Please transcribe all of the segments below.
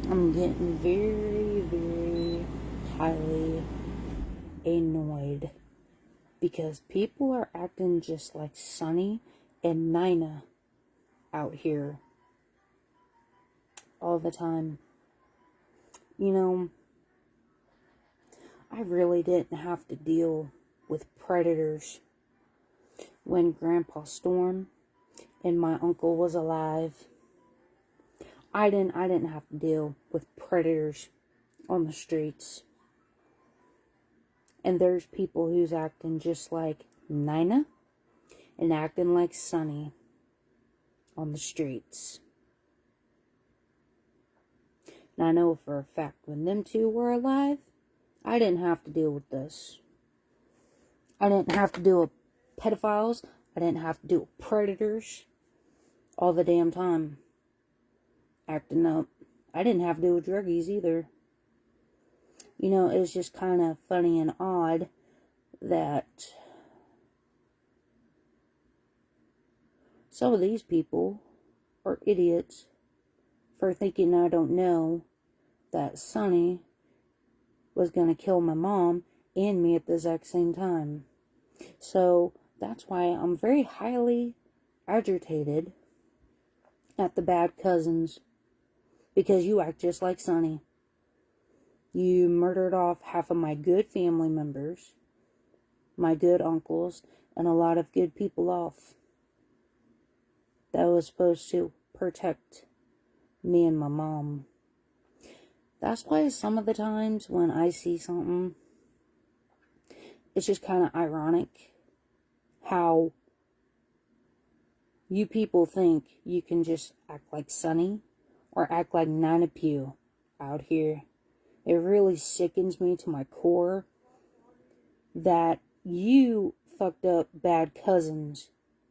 I'm getting very, very highly annoyed because people are acting just like Sunny and Nina out here all the time. You know, I really didn't have to deal with predators when Grandpa Storm and my uncle was alive. I didn't have to deal with predators on the streets. And there's people who's acting just like Nina and acting like Sunny on the streets. And I know for a fact when them two were alive, I didn't have to deal with this. I didn't have to deal with pedophiles. I didn't have to deal with predators all the damn time acting up. I didn't have to deal with druggies either. You know, it's just kind of funny and odd that some of these people are idiots for thinking I don't know that Sonny was going to kill my mom and me at the exact same time. So that's why I'm very highly agitated at the bad cousins, because you act just like Sonny. You murdered off half of my good family members, my good uncles, and a lot of good people off that was supposed to protect me and my mom. That's why some of the times when I see something, it's just kind of ironic how you people think you can just act like Sunny or act like Nana Pugh out here. It really sickens me to my core that you fucked up bad cousins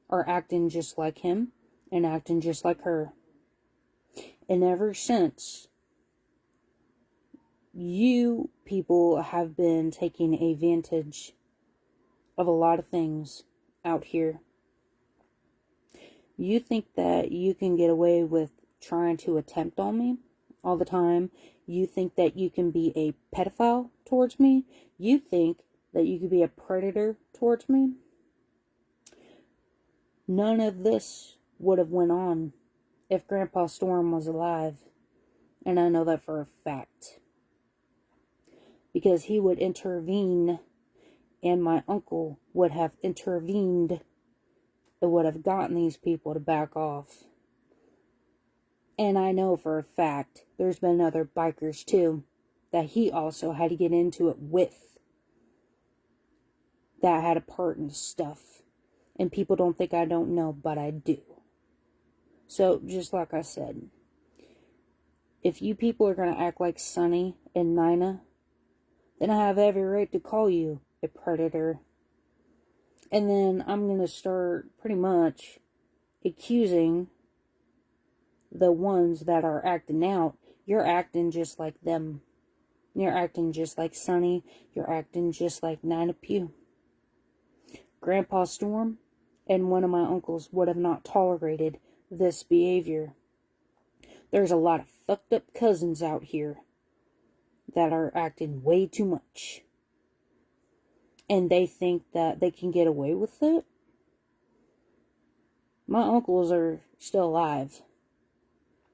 are acting just like him and acting just like her. And ever since, you people have been taking advantage of a lot of things out here. You think that you can get away with trying to attempt on me all the time. You think that you can be a pedophile towards me. You think that you could be a predator towards me. None of this would have went on if Grandpa Storm was alive. And I know that for a fact. Because he would intervene, and my uncle would have intervened. It would have gotten these people to back off. And I know for a fact there's been other bikers too that he also had to get into it with, that had a part in stuff. And people don't think I don't know, but I do. So just like I said, if you people are going to act like Sunny and Nina, then I have every right to call you a predator. And then I'm going to start pretty much accusing the ones that are acting out. You're acting just like them. You're acting just like Sunny. You're acting just like Nina Pugh. Grandpa Storm and one of my uncles would have not tolerated this behavior. There's a lot of fucked up cousins out here that are acting way too much. And they think that they can get away with it. My uncles are still alive.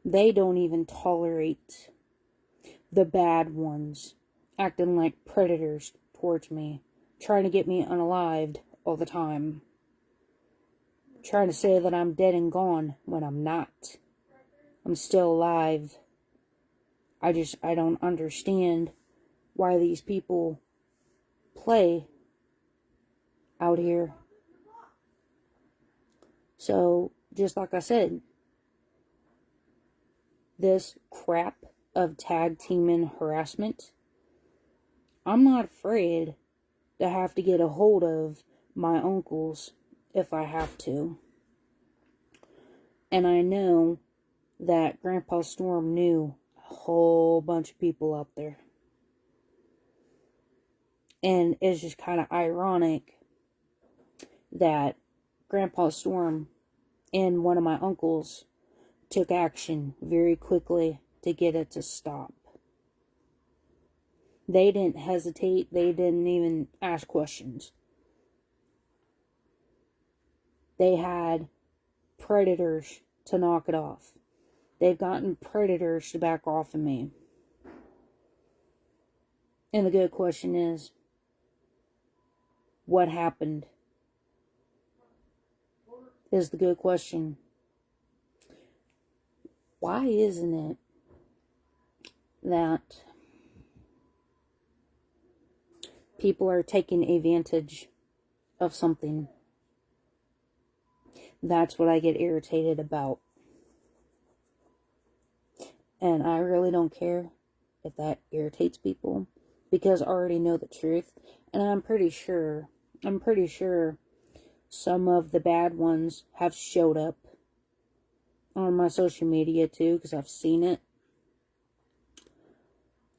They don't even tolerate the bad ones acting like predators towards me, trying to get me unalived all the time, trying to say that I'm dead and gone when I'm not. I'm still alive. I don't understand why these people play out here. So, just like I said, this crap of tag teaming harassment, I'm not afraid to have to get a hold of my uncles if I have to. And I know that Grandpa Storm knew a whole bunch of people up there. And it's just kind of ironic that Grandpa Storm and one of my uncles took action very quickly to get it to stop. They didn't hesitate. They didn't even ask questions. They had predators to knock it off. They've gotten predators to back off of me. And the good question is, what happened? Is the good question. Why isn't it that people are taking advantage of something? That's what I get irritated about. And I really don't care if that irritates people, because I already know the truth. And I'm pretty sure some of the bad ones have showed up on my social media too, because I've seen it.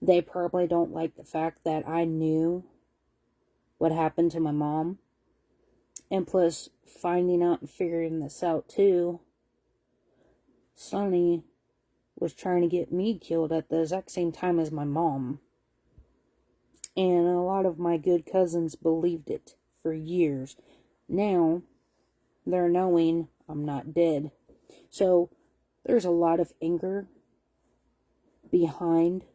They probably don't like the fact that I knew what happened to my mom. And plus, finding out and figuring this out too, Sonny was trying to get me killed at the exact same time as my mom. And a lot of my good cousins believed it for years. Now, they're knowing I'm not dead. So, there's a lot of anger behind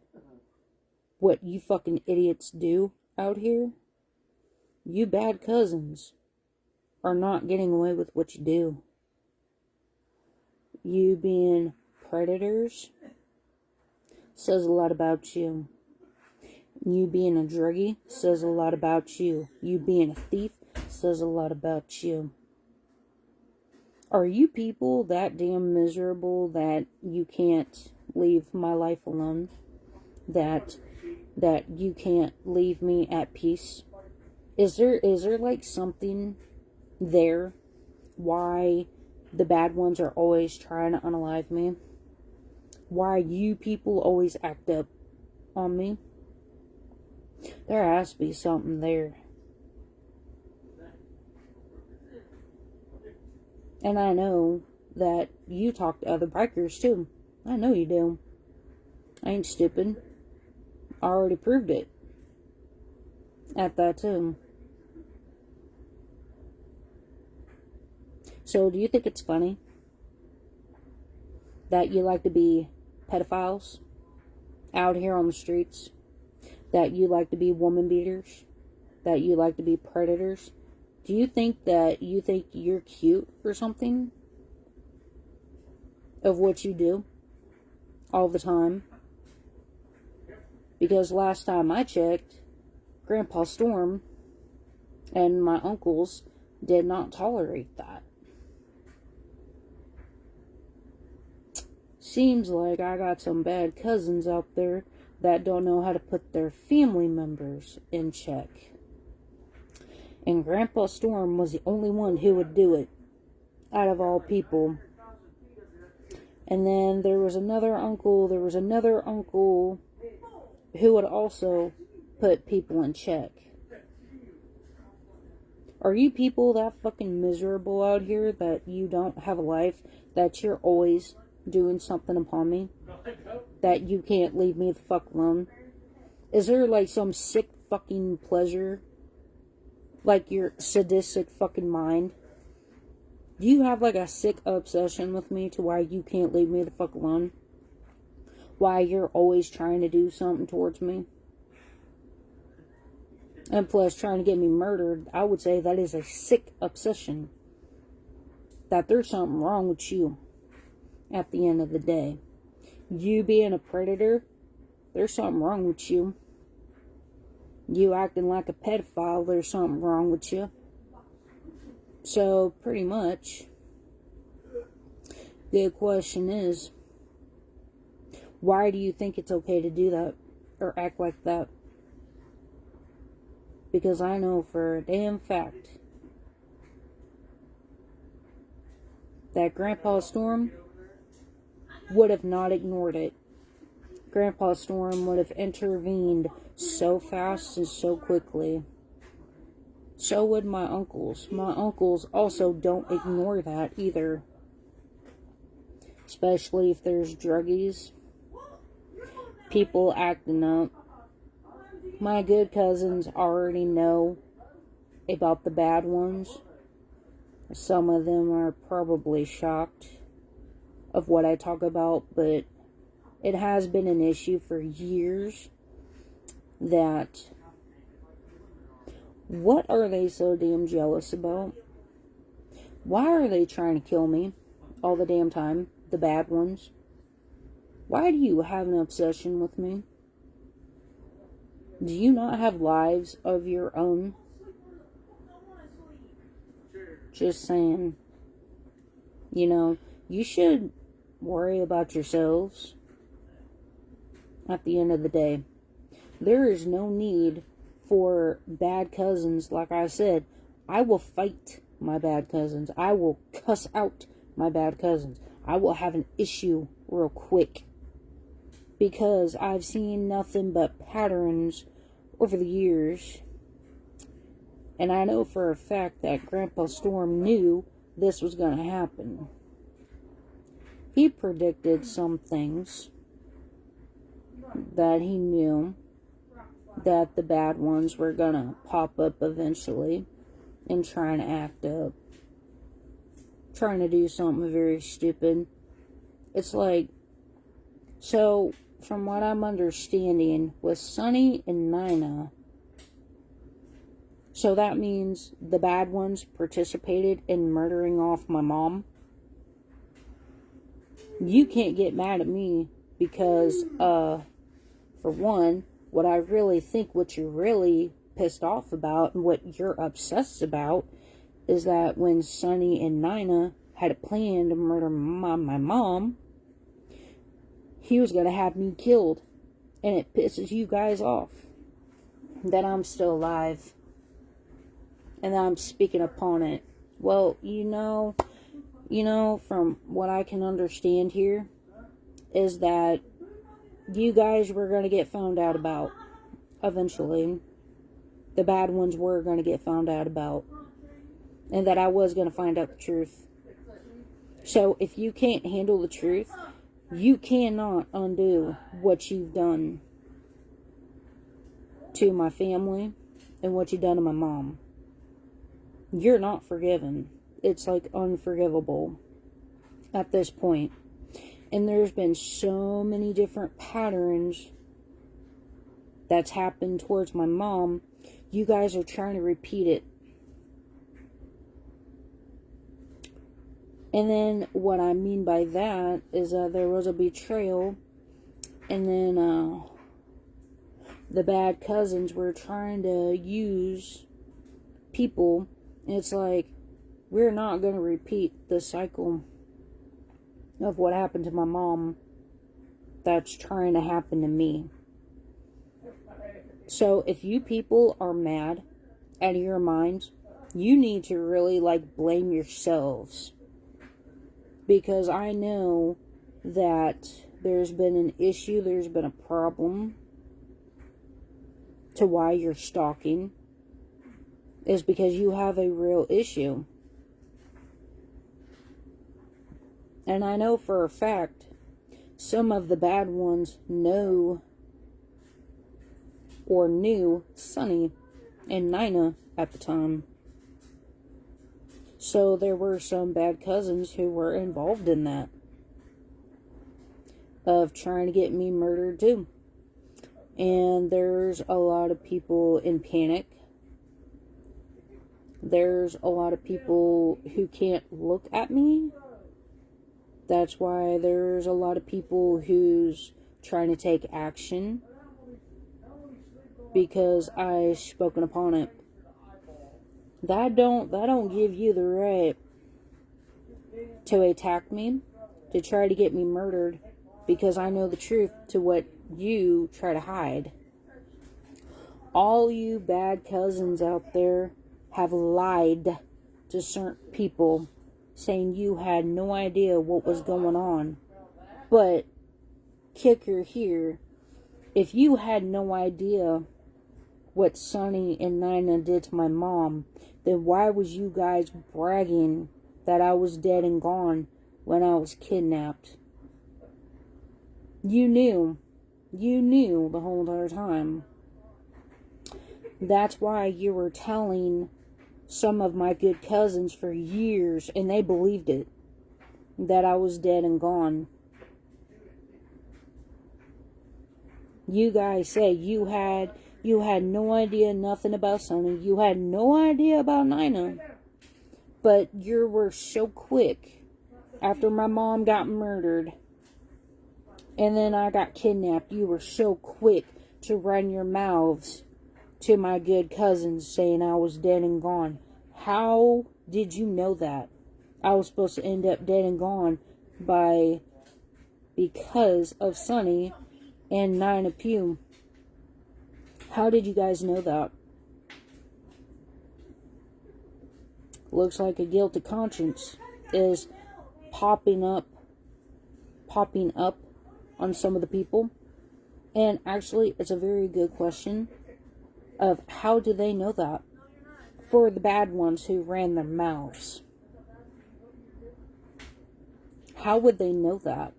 what you fucking idiots do out here. You bad cousins are not getting away with what you do. You being predators says a lot about you. You being a druggie says a lot about you. You being a thief says a lot about you. Are you people that damn miserable that you can't leave my life alone? That you can't leave me at peace? Is there like something there why the bad ones are always trying to unalive me? Why you people always act up on me? There has to be something there. And I know that you talk to other bikers too. I know you do. I ain't stupid. I already proved it at that too. So do you think it's funny that you like to be pedophiles out here on the streets? That you like to be woman beaters? That you like to be predators? Do you think that you're cute or something? Of what you do? All the time? Because last time I checked, Grandpa Storm and my uncles did not tolerate that. Seems like I got some bad cousins out there that don't know how to put their family members in check. And Grandpa Storm was the only one who would do it, out of all people. And then there was another uncle who would also put people in check. Are you people that fucking miserable out here that you don't have a life, that you're always doing something upon me, that you can't leave me the fuck alone? Is there like some sick fucking pleasure, like your sadistic fucking mind? Do you have like a sick obsession with me to why you can't leave me the fuck alone? Why you're always trying to do something towards me? And plus trying to get me murdered. I would say that is a sick obsession. That there's something wrong with you at the end of the day. You being a predator, there's something wrong with you. You acting like a pedophile, there's something wrong with you. So, pretty much, the question is, why do you think it's okay to do that, or act like that? Because I know for a damn fact that Grandpa Storm would have not ignored it. Grandpa Storm would have intervened so fast and so quickly. So would my uncles. My uncles also don't ignore that either. Especially if there's druggies people acting up. My good cousins already know about the bad ones. Some of them are probably shocked of what I talk about, but it has been an issue for years that what are they so damn jealous about? Why are they trying to kill me all the damn time? The bad ones. Why do you have an obsession with me? Do you not have lives of your own? Just saying. You know, you should worry about yourselves at the end of the day. There is no need for bad cousins. Like I said, I will fight my bad cousins. I will cuss out my bad cousins. I will have an issue real quick. Because I've seen nothing but patterns over the years. And I know for a fact that Grandpa Storm knew this was going to happen. He predicted some things that he knew that the bad ones were going to pop up eventually and trying to act up. Trying to do something very stupid. It's like, so from what I'm understanding, with Sunny and Nina, so that means the bad ones participated in murdering off my mom. You can't get mad at me because, for one, what I really think, what you're really pissed off about and what you're obsessed about is that when Sunny and Nina had a plan to murder my mom, he was going to have me killed. And it pisses you guys off that I'm still alive and that I'm speaking upon it. Well, you know, from what I can understand here is that you guys were going to get found out about eventually. The bad ones were going to get found out about. And that I was going to find out the truth. So if you can't handle the truth, you cannot undo what you've done to my family and what you've done to my mom. You're not forgiven. It's like unforgivable at this point. And there's been so many different patterns that's happened towards my mom. You guys are trying to repeat it. And then what I mean by that is that there was a betrayal. And then the bad cousins were trying to use people. And it's like, we're not going to repeat the cycle of what happened to my mom that's trying to happen to me. So if you people are mad out of your minds, you need to really blame yourselves. Because I know that there's been an issue, there's been a problem to why you're stalking. Is because you have a real issue. And I know for a fact, some of the bad ones know or knew Sunny and Nina at the time. So there were some bad cousins who were involved in that. Of trying to get me murdered too. And there's a lot of people in panic. There's a lot of people who can't look at me. That's why there's a lot of people who's trying to take action. Because I've spoken upon it. That don't give you the right to attack me, to try to get me murdered, because I know the truth to what you try to hide. All you bad cousins out there have lied to certain people, saying you had no idea what was going on. But, kicker here, if you had no idea what Sunny and Nina did to my mom, then why was you guys bragging that I was dead and gone when I was kidnapped? You knew You knew the whole entire time. That's why you were telling some of my good cousins for years, and they believed it, that I was dead and gone. You guys say you had no idea nothing about Sonny. You had no idea about Nina. But you were so quick after my mom got murdered and then I got kidnapped. You were so quick to run your mouths to my good cousins saying I was dead and gone. How did you know that? I was supposed to end up dead and gone because of Sonny and Nina Pugh. How did you guys know that? Looks like a guilty conscience is popping up on some of the people. And actually, it's a very good question of how do they know that? For the bad ones who ran their mouths. How would they know that?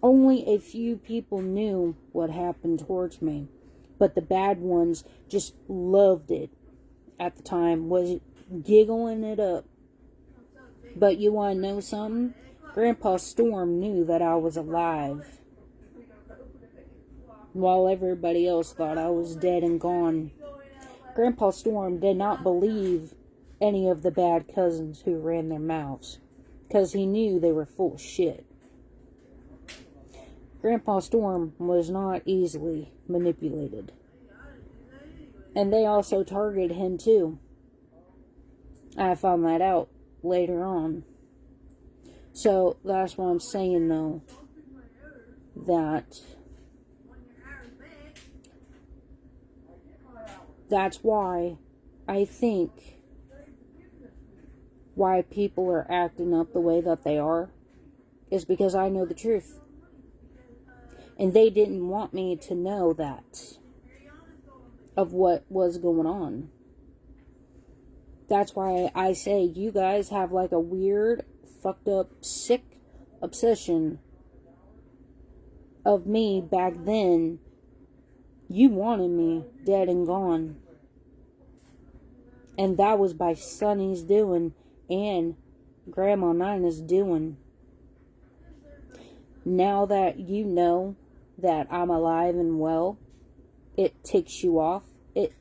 Only a few people knew what happened towards me. But the bad ones just loved it at the time, was giggling it up. But you want to know something? Grandpa Storm knew that I was alive, while everybody else thought I was dead and gone. Grandpa Storm did not believe any of the bad cousins who ran their mouths, because he knew they were full of shit. Grandpa Storm was not easily manipulated. And they also targeted him too. I found that out later on. So that's what I'm saying, though, that's why I think why people are acting up the way that they are is because I know the truth. And they didn't want me to know that, of what was going on. That's why I say you guys have like a weird, fucked up, sick obsession of me back then. You wanted me dead and gone. And that was by Sonny's doing and Grandma Nina's doing. Now that you know that I'm alive and well, it ticks you off. It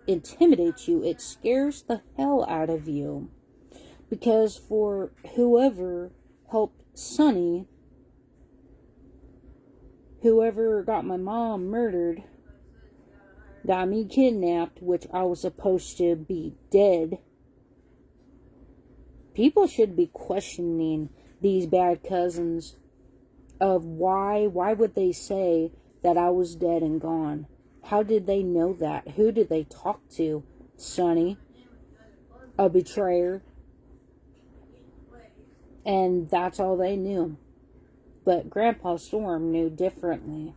intimidates you. It scares the hell out of you. Because for whoever helped Sonny, whoever got my mom murdered, got me kidnapped, which I was supposed to be dead, people should be questioning these bad cousins of why would they say that I was dead and gone? How did they know that? Who did they talk to? Sonny, a betrayer. And that's all they knew. But Grandpa Storm knew differently.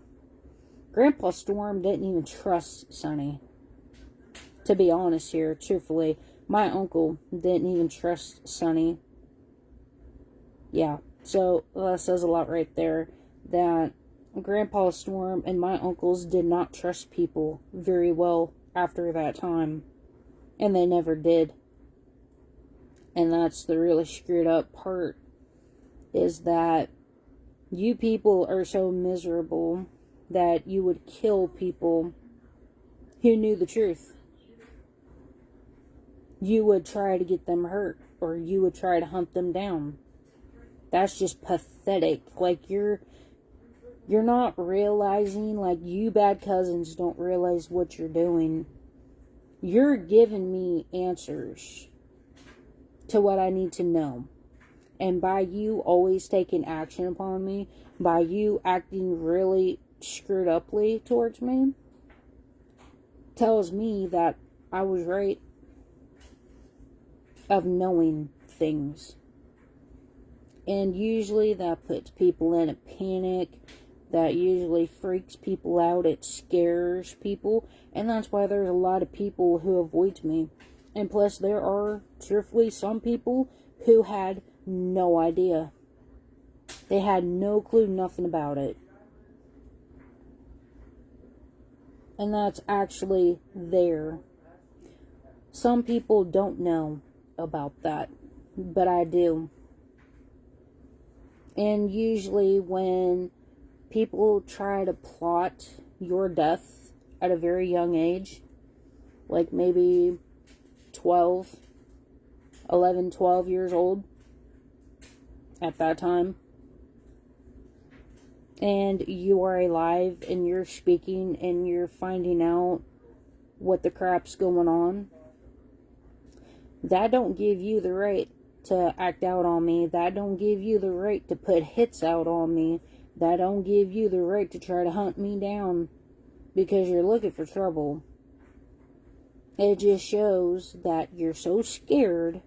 Grandpa Storm didn't even trust Sonny. To be honest here, truthfully, my uncle didn't even trust Sonny. Yeah, so that says a lot right there. That Grandpa Storm and my uncles did not trust people very well after that time. And they never did. And that's the really screwed up part. Is that you people are so miserable that you would kill people who knew the truth. You would try to get them hurt. Or you would try to hunt them down. That's just pathetic. Like, you're not realizing, like, you bad cousins don't realize what you're doing. You're giving me answers to what I need to know. And by you always taking action upon me, by you acting really screwed uply towards me, tells me that I was right of knowing things. And usually that puts people in a panic. That usually freaks people out. It scares people. And that's why there's a lot of people who avoid me. And plus there are, truthfully, some people who had no idea. They had no clue, nothing about it. And that's actually there. Some people don't know about that, but I do. And usually when people try to plot your death at a very young age, like maybe 12, 11, 12 years old at that time, and you are alive and you're speaking and you're finding out what the crap's going on, that don't give you the right to act out on me. That don't give you the right to put hits out on me. That don't give you the right to try to hunt me down because you're looking for trouble. It just shows that you're so scared,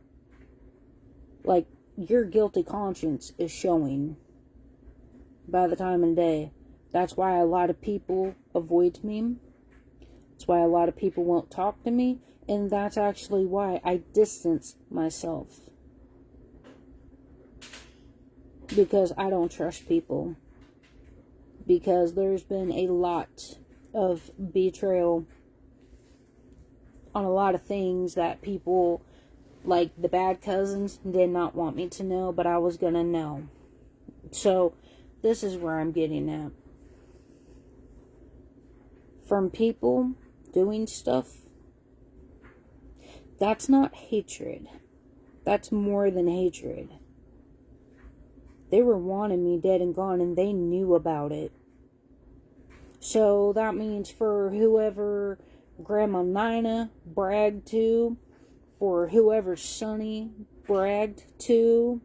like your guilty conscience is showing by the time of day. That's why a lot of people avoid me. That's why a lot of people won't talk to me. And that's actually why I distance myself. Because I don't trust people. Because there's been a lot of betrayal on a lot of things that people, like the bad cousins, did not want me to know, but I was gonna know. So, this is where I'm getting at. From people doing stuff, that's not hatred. That's more than hatred. They were wanting me dead and gone, and they knew about it. So that means for whoever Grandma Nina bragged to, for whoever Sonny bragged to,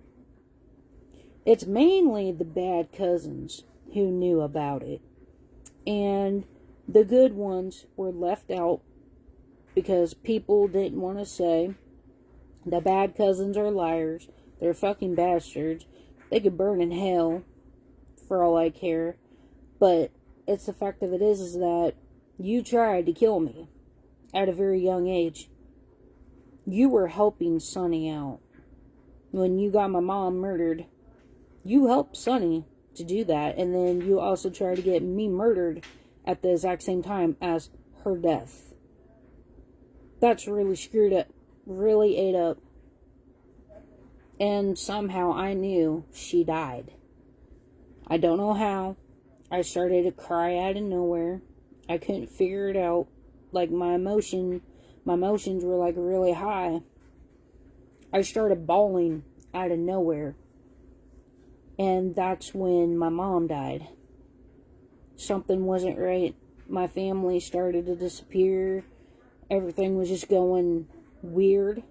it's mainly the bad cousins who knew about it. And the good ones were left out because people didn't want to say the bad cousins are liars. They're fucking bastards. They could burn in hell for all I care. But it's the fact of it is that you tried to kill me at a very young age. You were helping Sonny out. When you got my mom murdered, you helped Sonny to do that. And then you also tried to get me murdered at the exact same time as her death. That's really screwed up. Really ate up. And somehow I knew she died. I don't know how. I started to cry out of nowhere. I couldn't figure it out. Like my emotions were like really high. I started bawling out of nowhere. And that's when my mom died. Something wasn't right. My family started to disappear. Everything was just going weird.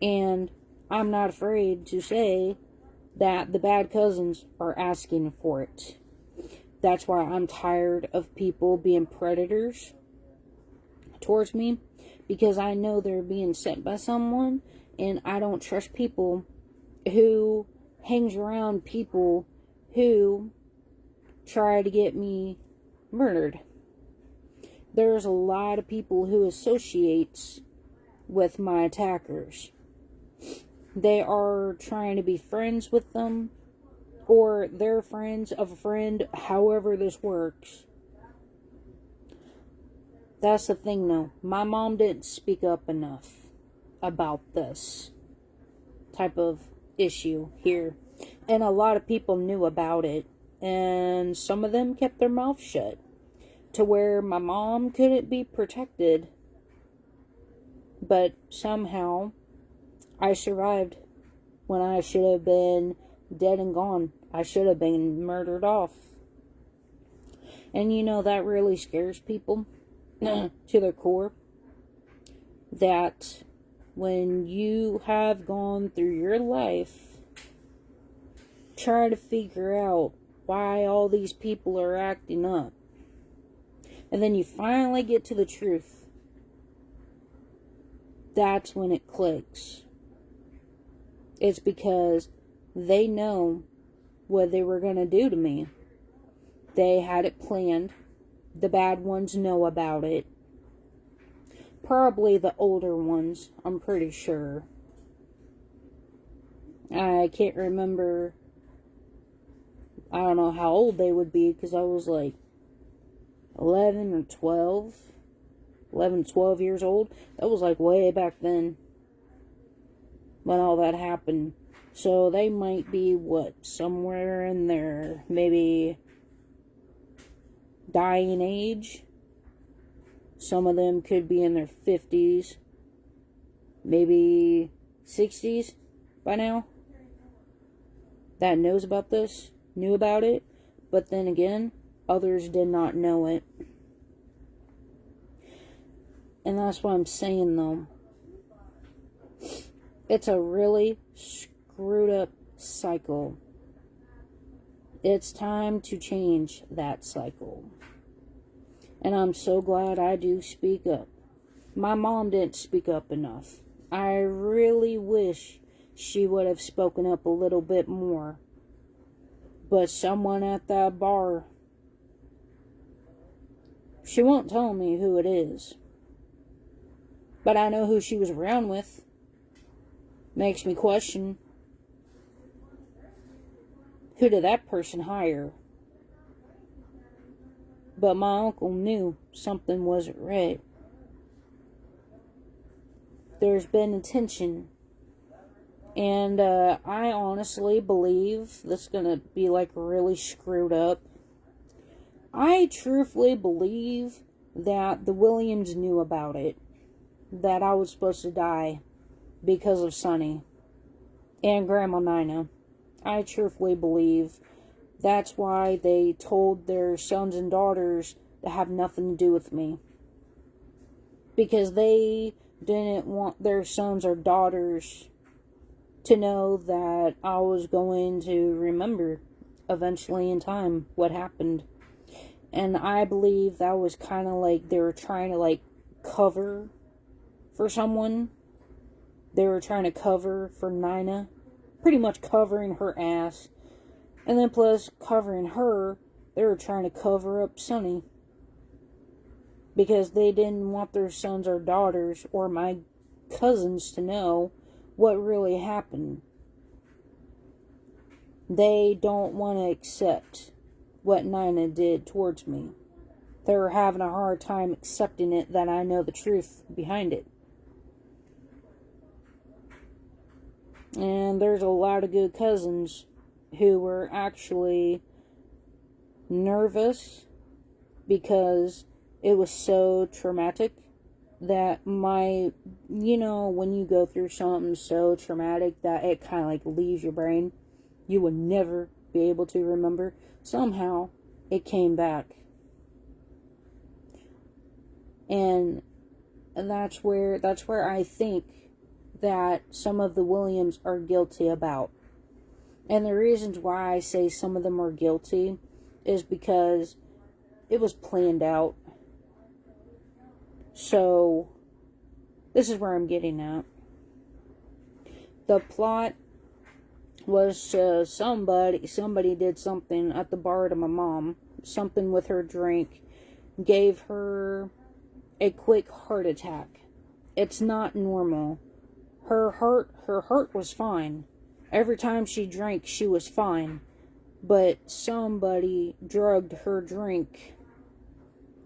And I'm not afraid to say that the bad cousins are asking for it. That's why I'm tired of people being predators towards me. Because I know they're being sent by someone. And I don't trust people who hangs around people who try to get me murdered. There's a lot of people who associates with my attackers. They are trying to be friends with them, or they're friends of a friend, however this works. That's the thing though. My mom didn't speak up enough about this type of issue here. And a lot of people knew about it. And some of them kept their mouth shut. To where my mom couldn't be protected. But somehow I survived when I should have been dead and gone. I should have been murdered off. And you know, that really scares people to their core. That when you have gone through your life, try to figure out why all these people are acting up. And then you finally get to the truth. That's when it clicks. It's because they know what they were going to do to me. They had it planned. The bad ones know about it. Probably the older ones, I'm pretty sure. I can't remember. I don't know how old they would be because I was like 11 or 12. 11, 12 years old. That was like way back then when all that happened. So they might be, what, somewhere in their maybe dying age. Some of them could be in their 50s, maybe 60s by now. That knows about this, knew about it, but then again, others did not know it. And that's what I'm saying, though. It's a really screwed up cycle. It's time to change that cycle. And I'm so glad I do speak up. My mom didn't speak up enough. I really wish she would have spoken up a little bit more. But someone at that bar, she won't tell me who it is. But I know who she was around with. Makes me question, who did that person hire? But my uncle knew something wasn't right. There's been attention. And I honestly believe this is going to be like really screwed up. I truthfully believe that the Williams knew about it. That I was supposed to die because of Sonny and Grandma Nina. I truthfully believe that's why they told their sons and daughters to have nothing to do with me. Because they didn't want their sons or daughters to know that I was going to remember eventually in time what happened. And I believe that was kind of like they were trying to like cover for someone. They were trying to cover for Nina. Pretty much covering her ass. And then plus covering her, they were trying to cover up Sonny. Because they didn't want their sons or daughters or my cousins to know what really happened. They don't want to accept what Nina did towards me. They're having a hard time accepting it that I know the truth behind it. And there's a lot of good cousins who were actually nervous because it was so traumatic that when you go through something so traumatic that it kind of like leaves your brain, you would never be able to remember. Somehow it came back. And that's where I think that some of the Williams are guilty about. And the reasons why I say some of them are guilty is because it was planned out. So, this is where I'm getting at. The plot was somebody did something at the bar to my mom. Something with her drink. Gave her a quick heart attack. It's not normal. Her heart was fine. Every time she drank, she was fine. But somebody drugged her drink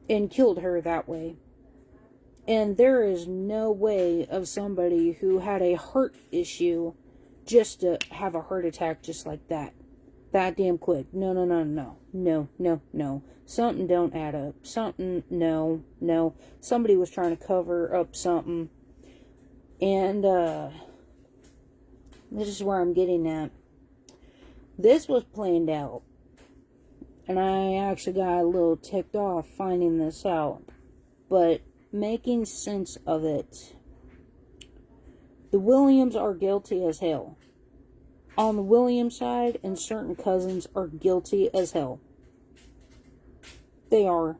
and killed her that way. And there is no way of somebody who had a heart issue just to have a heart attack just like that. That damn quick. No. Something don't add up. No. Somebody was trying to cover up something. And, this is where I'm getting at. This was planned out. And I actually got a little ticked off finding this out. But making sense of it. The Williams are guilty as hell. On the Williams side, and certain cousins are guilty as hell. They are.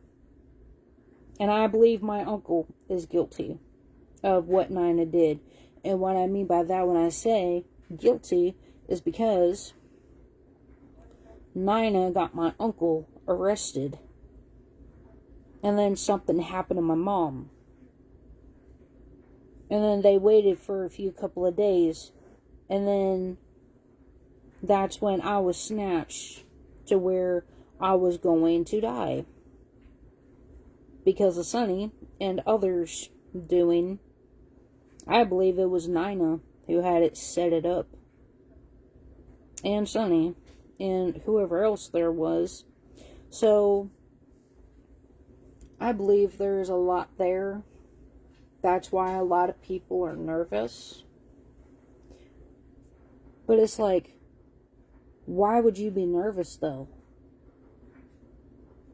And I believe my uncle is guilty of what Nina did. And what I mean by that when I say guilty is because Nina got my uncle arrested. And then something happened to my mom. And then they waited for a couple of days. And then that's when I was snatched to where I was going to die. because of Sonny and others doing. I believe it was Nina who had it set it up. And Sonny. And whoever else there was. So, I believe there's a lot there. That's why a lot of people are nervous. But it's like, why would you be nervous though?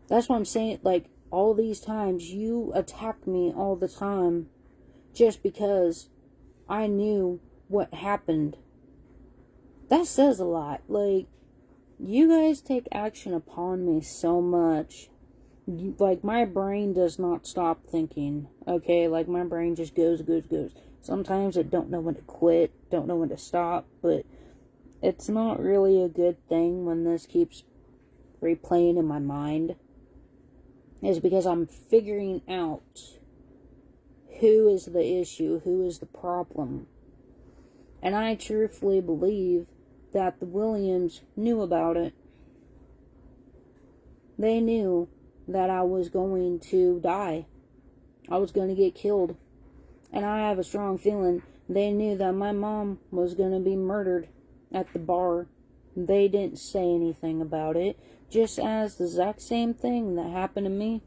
That's what I'm saying. Like, all these times you attack me all the time just because I knew what happened. That says a lot. Like, you guys take action upon me so much. Like, my brain does not stop thinking. Okay, like, my brain just goes. Sometimes I don't know when to quit, don't know when to stop, but it's not really a good thing when this keeps replaying in my mind. Is because I'm figuring out who is the issue, who is the problem. And I truthfully believe that the Williams knew about it. They knew that I was going to die. I was going to get killed. And I have a strong feeling they knew that my mom was going to be murdered at the bar. They didn't say anything about it. Just as the exact same thing that happened to me,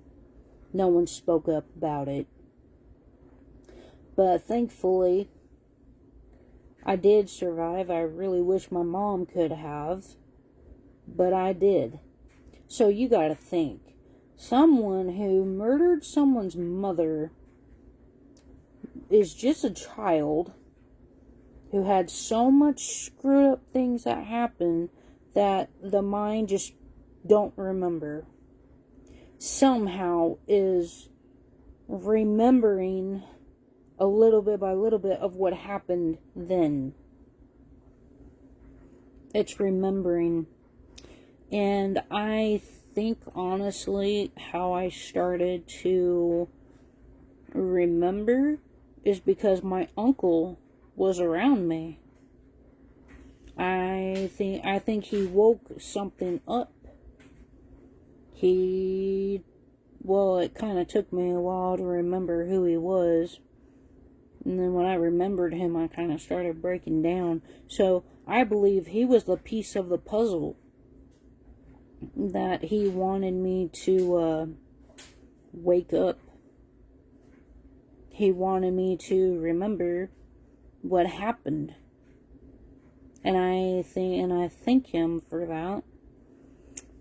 no one spoke up about it. But thankfully, I did survive. I really wish my mom could have, but I did. So you gotta think. Someone who murdered someone's mother is just a child who had so much screwed up things that happened that the mind just don't remember. Somehow is remembering a little bit by little bit of what happened then. It's remembering. And I think honestly how I started to remember is because my uncle was around me. I think he woke something up. It kind of took me a while to remember who he was. And then when I remembered him, I kind of started breaking down. So I believe he was the piece of the puzzle that he wanted me to wake up. He wanted me to remember what happened. And I thank him for that.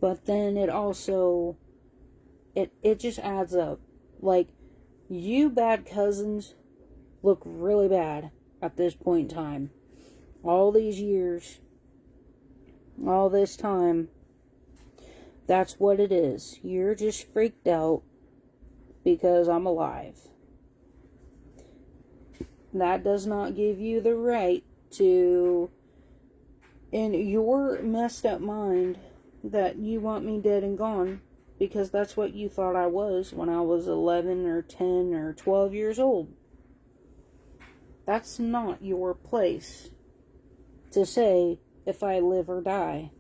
But then it also, it just adds up. Like, you bad cousins look really bad at this point in time. All these years, all this time, that's what it is. You're just freaked out because I'm alive. That does not give you the right to, in your messed up mind, that you want me dead and gone, because that's what you thought I was when I was 11 or 10 or 12 years old. That's not your place to say if I live or die.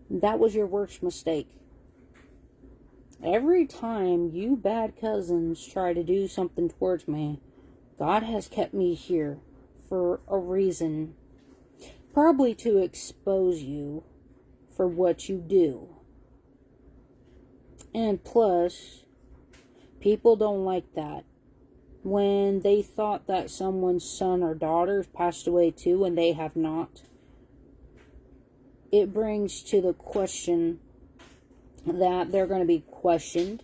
That was your worst mistake. Every time you bad cousins try to do something towards me, God has kept me here for a reason. Probably to expose you for what you do. And plus, people don't like that. When they thought that someone's son or daughter passed away too and they have not, it brings to the question that they're going to be questioned.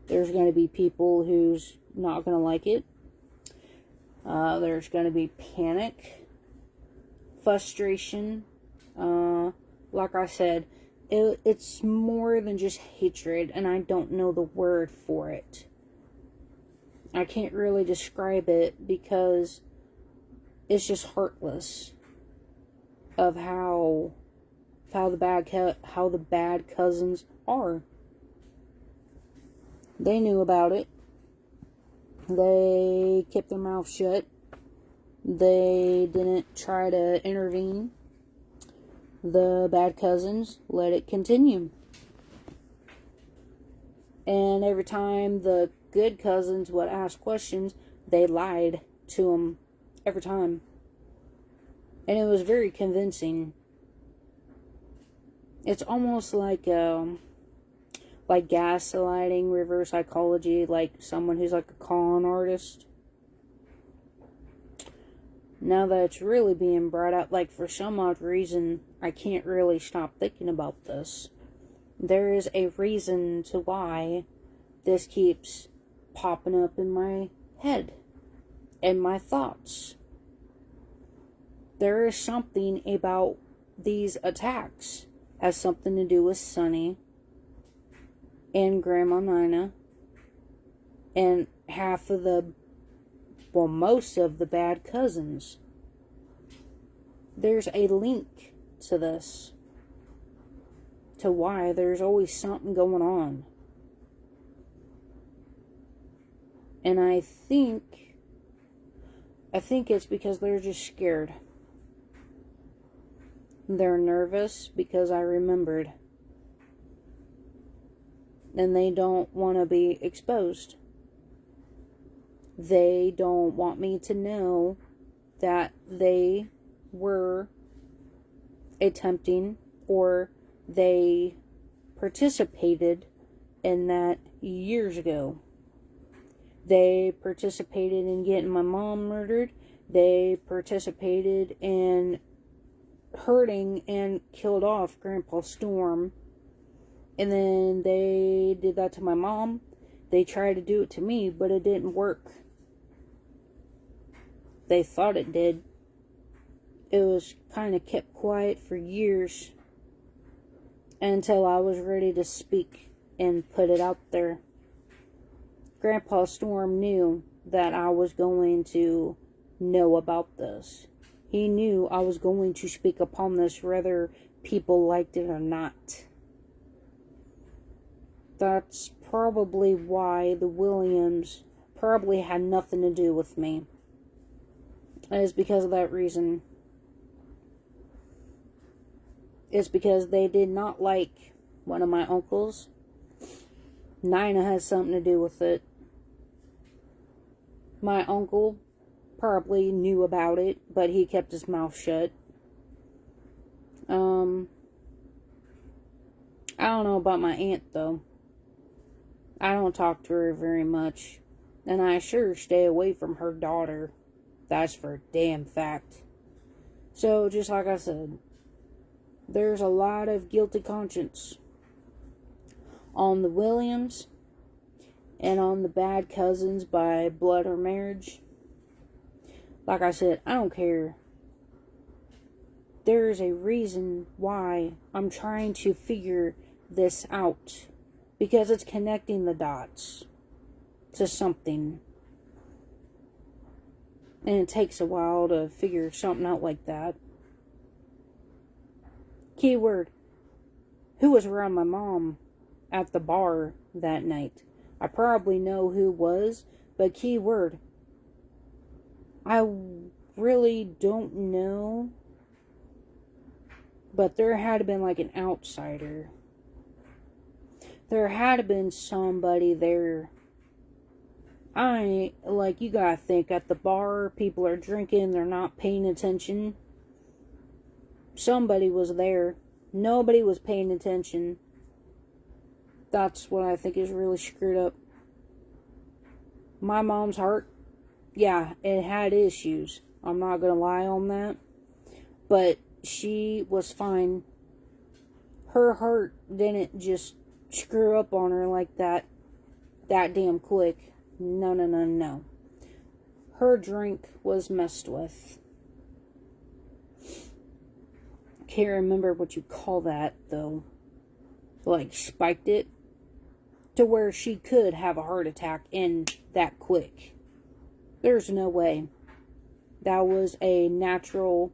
There's going to be people who's not going to like it. There's going to be panic, frustration. Like I said, it's more than just hatred, and I don't know the word for it. I can't really describe it because it's just heartless of how the bad cousins are. They knew about it. They kept their mouth shut. They didn't try to intervene. The bad cousins let it continue. And every time the good cousins would ask questions, they lied to them every time. And it was very convincing. It's almost like gaslighting, reverse psychology, like someone who's like a con artist. Now that it's really being brought up, like for some odd reason, I can't really stop thinking about this. There is a reason to why this keeps popping up in my head and my thoughts. There is something about these attacks has something to do with Sonny and Grandma Nina and most of the bad cousins. There's a link to this, to why there's always something going on. And I think it's because they're just scared. They're nervous because I remembered. And they don't want to be exposed. They don't want me to know that they were attempting or they participated in that years ago. They participated in getting my mom murdered. They participated in hurting and killed off Grandpa Storm. And then they did that to my mom. They tried to do it to me, but it didn't work. They thought it did. It was kind of kept quiet for years until I was ready to speak and put it out there. Grandpa Storm knew that I was going to know about this. He knew I was going to speak upon this whether people liked it or not. That's probably why the Williams probably had nothing to do with me. It is because of that reason. It's because they did not like one of my uncles. Nina has something to do with it. My uncle probably knew about it, but he kept his mouth shut. I don't know about my aunt, though. I don't talk to her very much. And I sure stay away from her daughter. That's for a damn fact. So, just like I said, there's a lot of guilty conscience on the Williams and on the bad cousins by blood or marriage. Like I said, I don't care. There's a reason why I'm trying to figure this out. Because it's connecting the dots to something. And it takes a while to figure something out like that. Keyword. Who was around my mom at the bar that night? I probably know who was, but keyword. I really don't know. But there had to been like an outsider. There had to been somebody there. You gotta think, at the bar, people are drinking, they're not paying attention. Somebody was there. Nobody was paying attention. That's what I think is really screwed up. My mom's heart, yeah, it had issues. I'm not gonna lie on that. But she was fine. Her heart didn't just screw up on her like that damn quick. No. Her drink was messed with. Can't remember what you call that, though. Like, spiked it to where she could have a heart attack in that quick. There's no way. That was a natural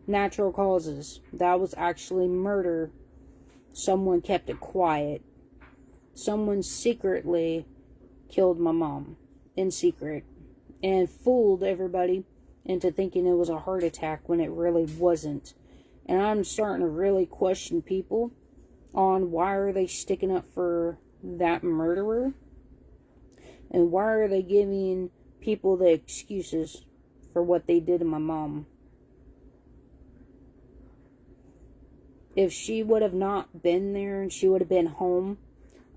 causes. That was actually murder. Someone kept it quiet. Someone secretly killed my mom in secret and fooled everybody into thinking it was a heart attack when it really wasn't. And I'm starting to really question people on why are they sticking up for that murderer? And why are they giving people the excuses for what they did to my mom? If she would have not been there and she would have been home,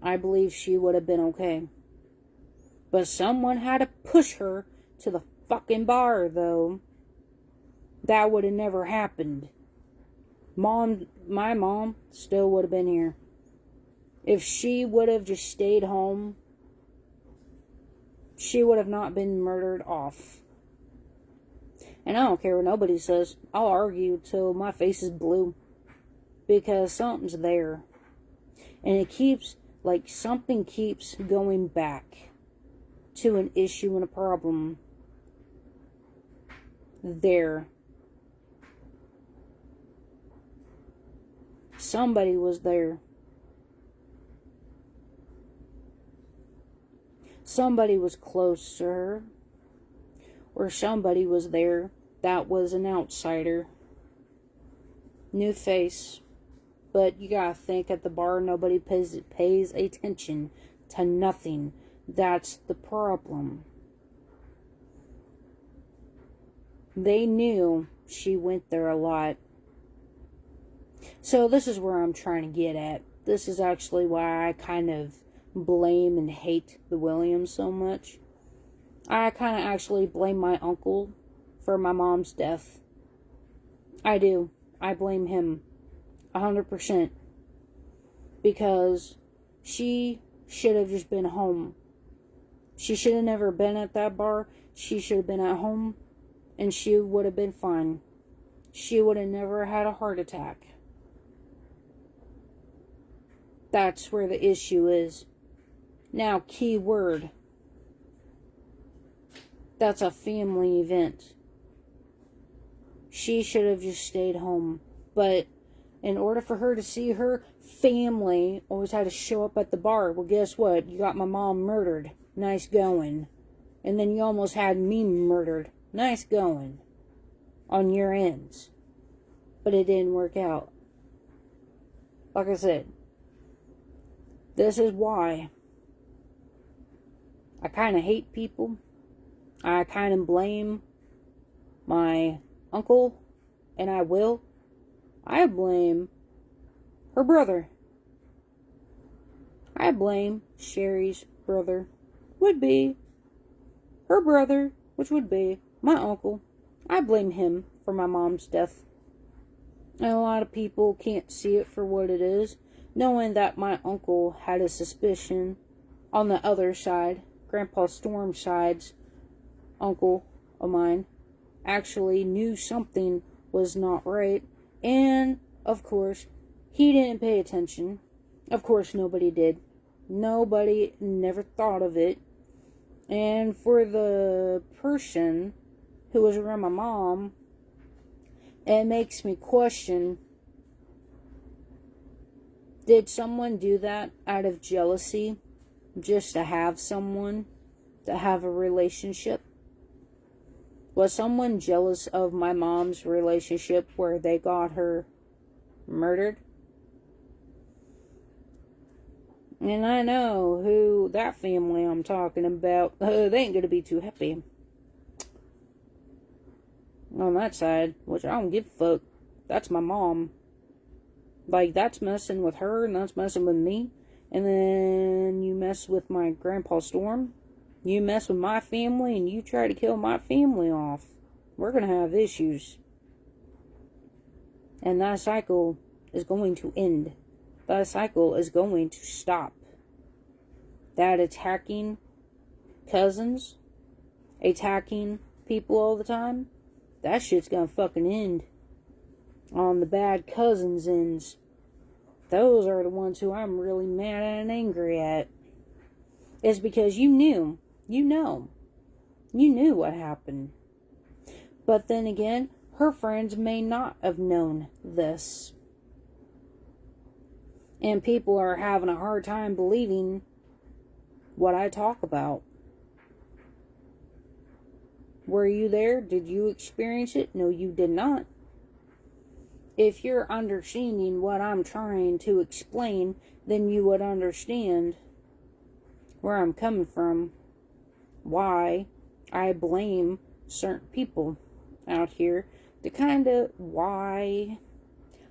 I believe she would have been okay. But someone had to push her to the fucking bar, though. That would have never happened. My mom still would have been here. If she would have just stayed home, she would have not been murdered off. And I don't care what nobody says. I'll argue till my face is blue. Because something's there. And it keeps, like, something keeps going back to an issue and a problem there. Somebody was there. Somebody was close to her. Or somebody was there that was an outsider. New face. But you gotta think, at the bar, nobody pays attention to nothing. That's the problem. They knew she went there a lot. So this is where I'm trying to get at. This is actually why I kind of blame and hate the Williams so much. I kind of actually blame my uncle for my mom's death. I do. I blame him 100%. Because she should have just been home. She should have never been at that bar. She should have been at home. And she would have been fine. She would have never had a heart attack. That's where the issue is. Now, key word. That's a family event. She should have just stayed home. But in order for her to see her family, always had to show up at the bar. Well, guess what? You got my mom murdered. Nice going. And then you almost had me murdered. Nice going. On your ends. But it didn't work out. Like I said, this is why I kind of hate people. I kind of blame my uncle, and I will. I blame her brother. I blame Sherry's brother. Would be her brother, which would be my uncle. I blame him for my mom's death. And a lot of people can't see it for what it is, knowing that my uncle had a suspicion on the other side. Grandpa Storm's side's uncle of mine actually knew something was not right. And, of course, he didn't pay attention. Of course, nobody did. Nobody never thought of it. And for the person who was around my mom, it makes me question, did someone do that out of jealousy? Just to have someone, to have a relationship? Was someone jealous of my mom's relationship where they got her murdered? And I know who that family I'm talking about. They ain't gonna be too happy. On that side, which I don't give a fuck. That's my mom. Like, that's messing with her and that's messing with me. And then you mess with my Grandpa Storm. You mess with my family and you try to kill my family off. We're going to have issues. And that cycle is going to end. That cycle is going to stop. That attacking cousins, attacking people all the time, that shit's going to fucking end. On the bad cousins' ends. Those are the ones who I'm really mad and angry at. It's because you knew. You know. You knew what happened. But then again, her friends may not have known this. And people are having a hard time believing what I talk about. Were you there? Did you experience it? No, you did not. If you're understanding what I'm trying to explain, then you would understand where I'm coming from, why I blame certain people out here, the kind of why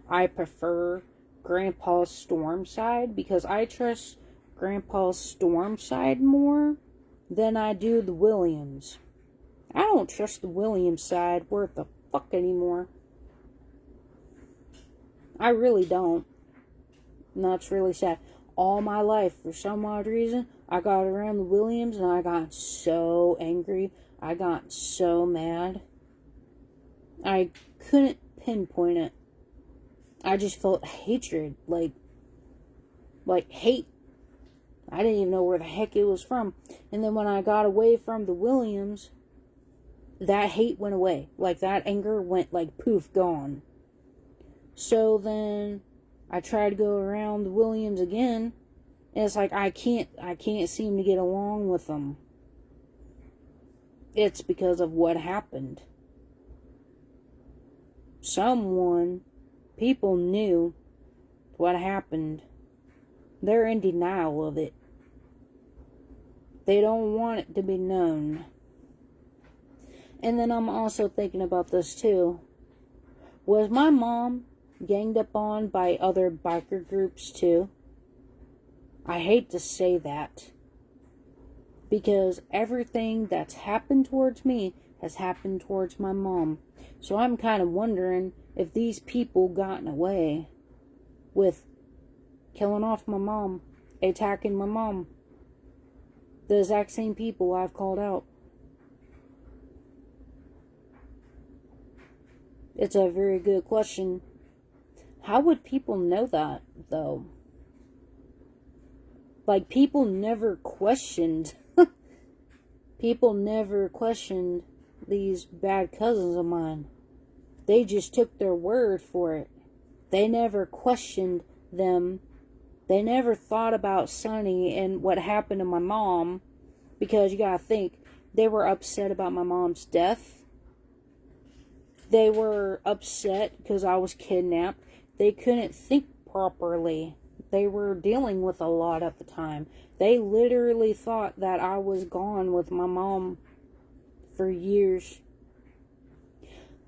I prefer Grandpa's storm side, because I trust Grandpa's storm side more than I do the Williams. I don't trust the Williams side worth a fuck anymore. I really don't. And that's really sad. All my life, for some odd reason, I got around the Williams and I got so angry. I got so mad. I couldn't pinpoint it. I just felt hatred. Like hate. I didn't even know where the heck it was from. And then when I got away from the Williams, that hate went away. Like, that anger went, like, poof, gone. So then I tried to go around the Williams again, and it's like I can't seem to get along with them. It's because of what happened. People knew what happened. They're in denial of it. They don't want it to be known. And then I'm also thinking about this too. Was my mom ganged up on by other biker groups too? I hate to say that, because everything that's happened towards me has happened towards my mom. So I'm kind of wondering if these people gotten away with killing off my mom, attacking my mom. The exact same people I've called out. It's a very good question. How would people know that, though? Like, people never questioned these bad cousins of mine. They just took their word for it. They never questioned them. They never thought about Sonny and what happened to my mom, because you gotta think, they were upset about my mom's death. They were upset because I was kidnapped. They couldn't think properly. They were dealing with a lot at the time. They literally thought that I was gone with my mom for years.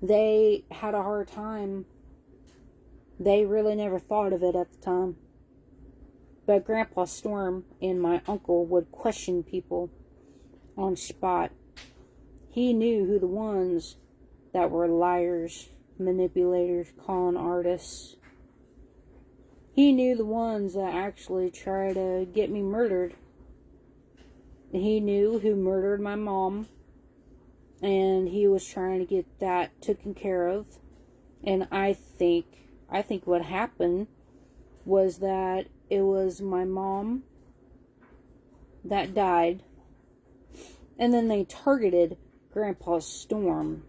They had a hard time. They really never thought of it at the time. But Grandpa Storm and my uncle would question people on spot. He knew who the ones that were liars, manipulators, con artists. He knew the ones that actually tried to get me murdered. He knew who murdered my mom, and he was trying to get that taken care of. And I think what happened was that it was my mom that died, and then they targeted Grandpa Storm.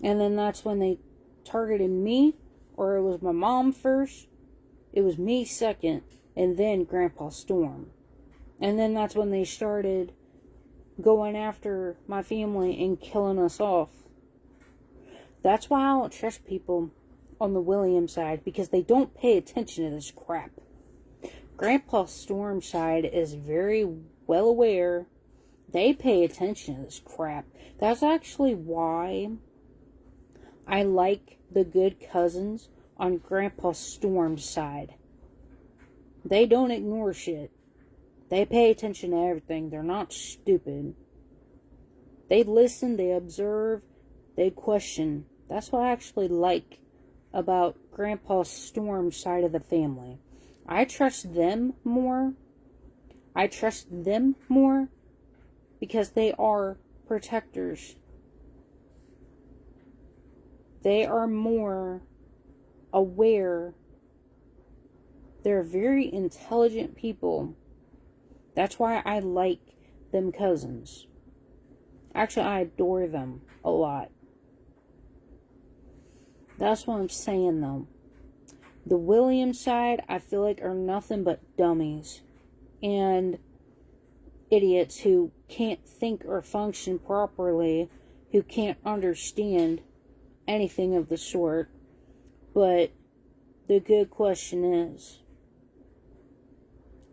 And then that's when they targeted me, or it was my mom first, it was me second, and then Grandpa Storm. And then that's when they started going after my family and killing us off. That's why I don't trust people on the Williams side, because they don't pay attention to this crap. Grandpa Storm side is very well aware. They pay attention to this crap. That's actually why I like the good cousins on Grandpa Storm's side. They don't ignore shit. They pay attention to everything. They're not stupid. They listen, they observe, they question. That's what I actually like about Grandpa Storm's side of the family. I trust them more. I trust them more because they are protectors. They are more aware. They're very intelligent people. That's why I like them cousins. Actually, I adore them a lot. That's what I'm saying, though. The Williams side, I feel like, are nothing but dummies and idiots who can't think or function properly, who can't understand anything of the sort. But the good question is,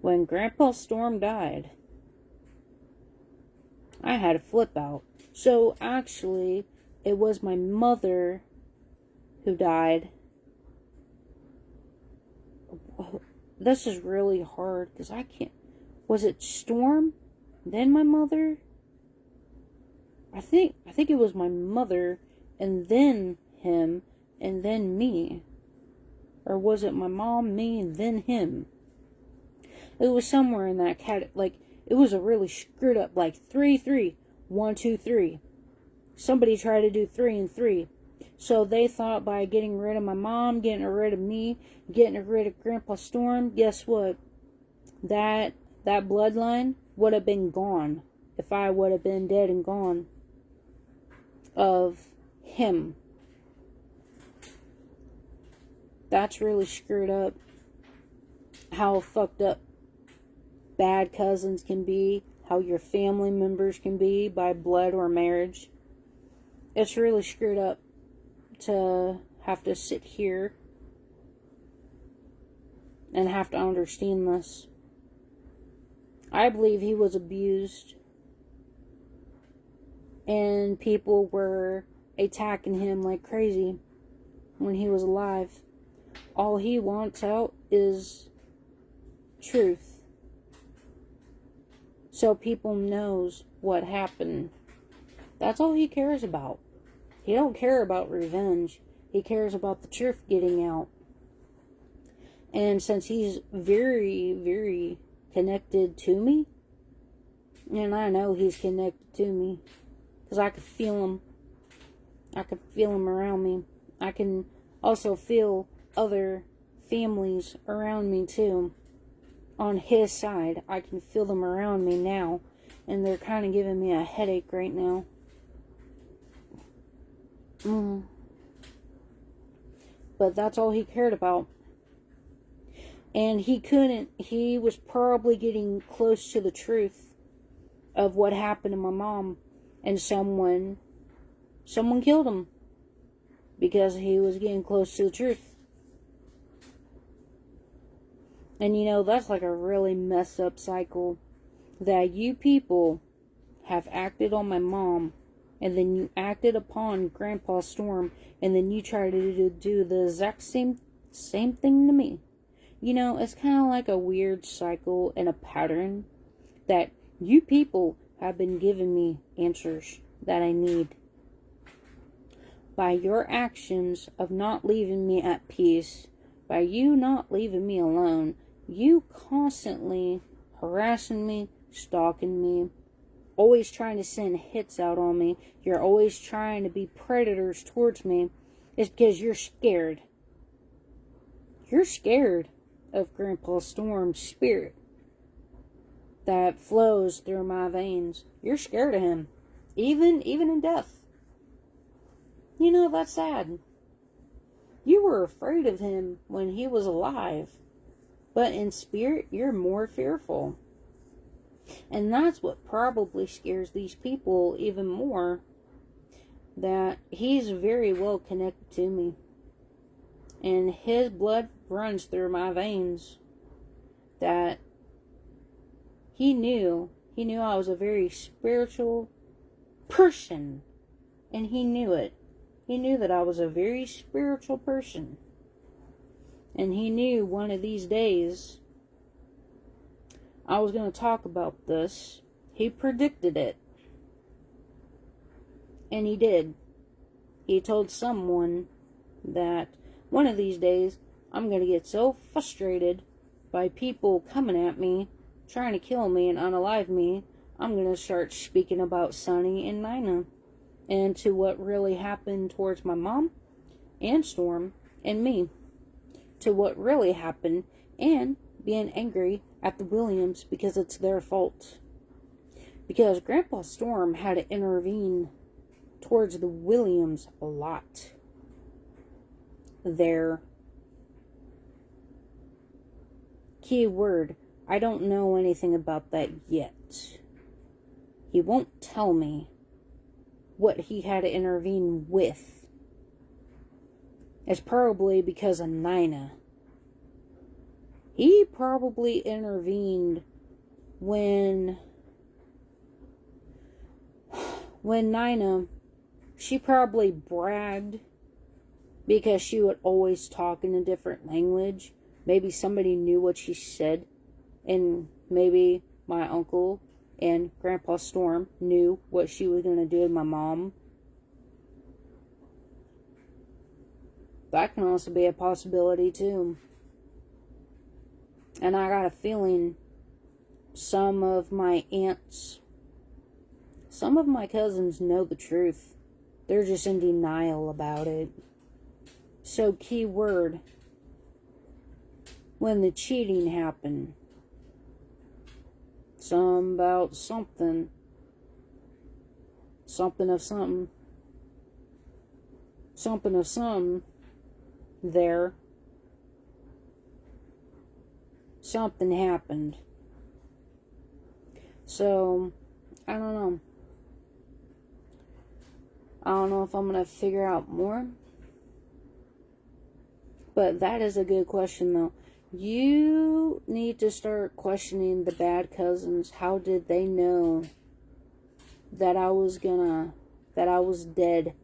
when Grandpa Storm died, I had a flip out. So actually, it was my mother who died. This is really hard because I can't. Was it Storm? Then my mother? I think it was my mother, and then him, and then me. Or was it my mom, me, and then him? It was somewhere in that it was a really screwed up, 3, 3, 1, 2, 3. Somebody tried to do 3 and 3. So they thought by getting rid of my mom, getting rid of me, getting rid of Grandpa Storm, guess what? That bloodline would have been gone if I would have been dead and gone of him. That's really screwed up. How fucked up bad cousins can be, how your family members can be by blood or marriage. It's really screwed up to have to sit here and have to understand this. I believe he was abused and people were attacking him like crazy when he was alive. All he wants out is truth, so people knows what happened. That's all he cares about. He don't care about revenge. He cares about the truth getting out. And since he's very, very connected to me, and I know he's connected to me, because I could feel him. I could feel him around me. I can also feel other families around me too. On his side, I can feel them around me now, and they're kind of giving me a headache right now. But that's all he cared about. And he was probably getting close to the truth of what happened to my mom, and someone killed him because he was getting close to the truth. And that's like a really messed up cycle, that you people have acted on my mom, and then you acted upon Grandpa Storm, and then you try to do the exact same thing to me. It's kind of like a weird cycle and a pattern that you people have been giving me answers that I need. By your actions of not leaving me at peace, by you not leaving me alone, you constantly harassing me, stalking me, always trying to send hits out on me, you're always trying to be predators towards me, is because you're scared. You're scared of Grandpa Storm's spirit that flows through my veins. You're scared of him, even in death. That's sad. You were afraid of him when he was alive, but in spirit, you're more fearful. And that's what probably scares these people even more, that he's very well connected to me, and his blood runs through my veins, that he knew I was a very spiritual person, and he knew it. He knew that I was a very spiritual person, and he knew one of these days I was going to talk about this. He predicted it, and he did. He told someone that one of these days I'm going to get so frustrated by people coming at me, trying to kill me and unalive me, I'm going to start speaking about Sunny and Nina, and to what really happened towards my mom and Storm and me, to what really happened, and being angry at the Williams because it's their fault. Because Grandpa Storm had to intervene towards the Williams a lot. Their key word, I don't know anything about that yet. He won't tell me what he had to intervene with. It's probably because of Nina. He probably intervened when Nina, she probably bragged because she would always talk in a different language. Maybe somebody knew what she said, and maybe my uncle and Grandpa Storm knew what she was going to do to my mom. That can also be a possibility too. And I got a feeling some of my aunts, some of my cousins know the truth. They're just in denial about it. So, key word, when the cheating happened, some about something of something there. Something happened. So, I don't know. I don't know if I'm going to figure out more. But that is a good question, though. You need to start questioning the bad cousins. How did they know that I was dead?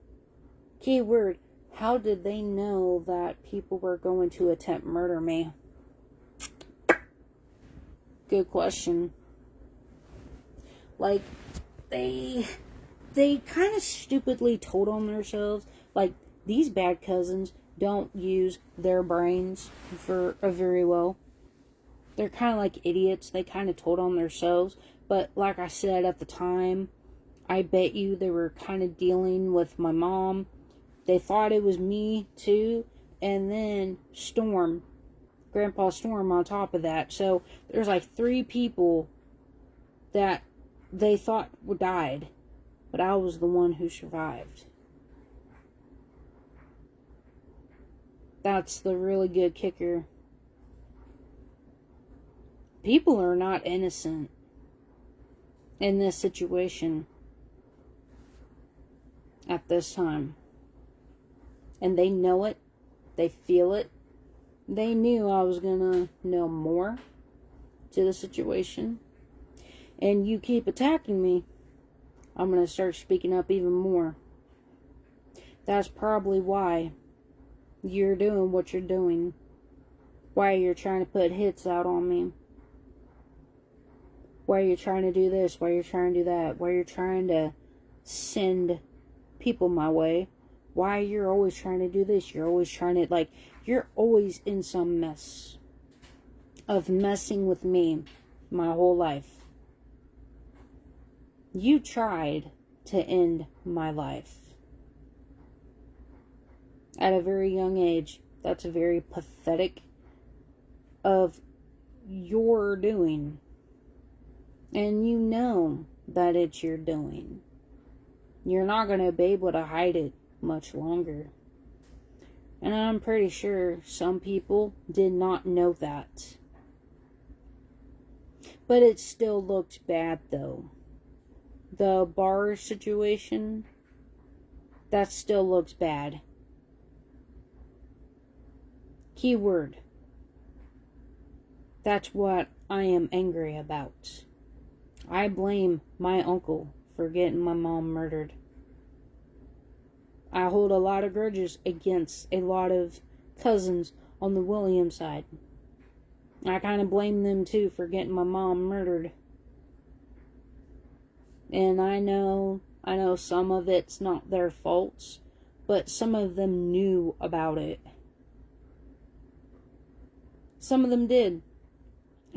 Keyword, how did they know that people were going to attempt murder me? Good question. Like, they kind of stupidly told on themselves. Like, these bad cousins don't use their brains very well. They're kind of like idiots. They kind of told on themselves. But like I said at the time, I bet you they were kind of dealing with my mom. They thought it was me too. And then Storm, Grandpa Storm on top of that. So there's like 3 people that they thought died. But I was the one who survived. That's the really good kicker. People are not innocent in this situation at this time. And they know it. They feel it. They knew I was going to know more to the situation. And you keep attacking me, I'm going to start speaking up even more. That's probably why you're doing what you're doing. Why you're trying to put hits out on me. Why you're trying to do this. Why you're trying to do that. Why you're trying to send people my way. Why you're always trying to do this. You're always trying to, you're always in some mess of messing with me my whole life. You tried to end my life. At a very young age. That's very pathetic of your doing. And you know that it's your doing. You're not going to be able to hide it much longer. And I'm pretty sure some people did not know that. But it still looked bad though. The bar situation, that still looks bad. Keyword. That's what I am angry about. I blame my uncle for getting my mom murdered. I hold a lot of grudges against a lot of cousins on the Williams side. I kind of blame them too for getting my mom murdered. And I know some of it's not their faults, but some of them knew about it. Some of them did.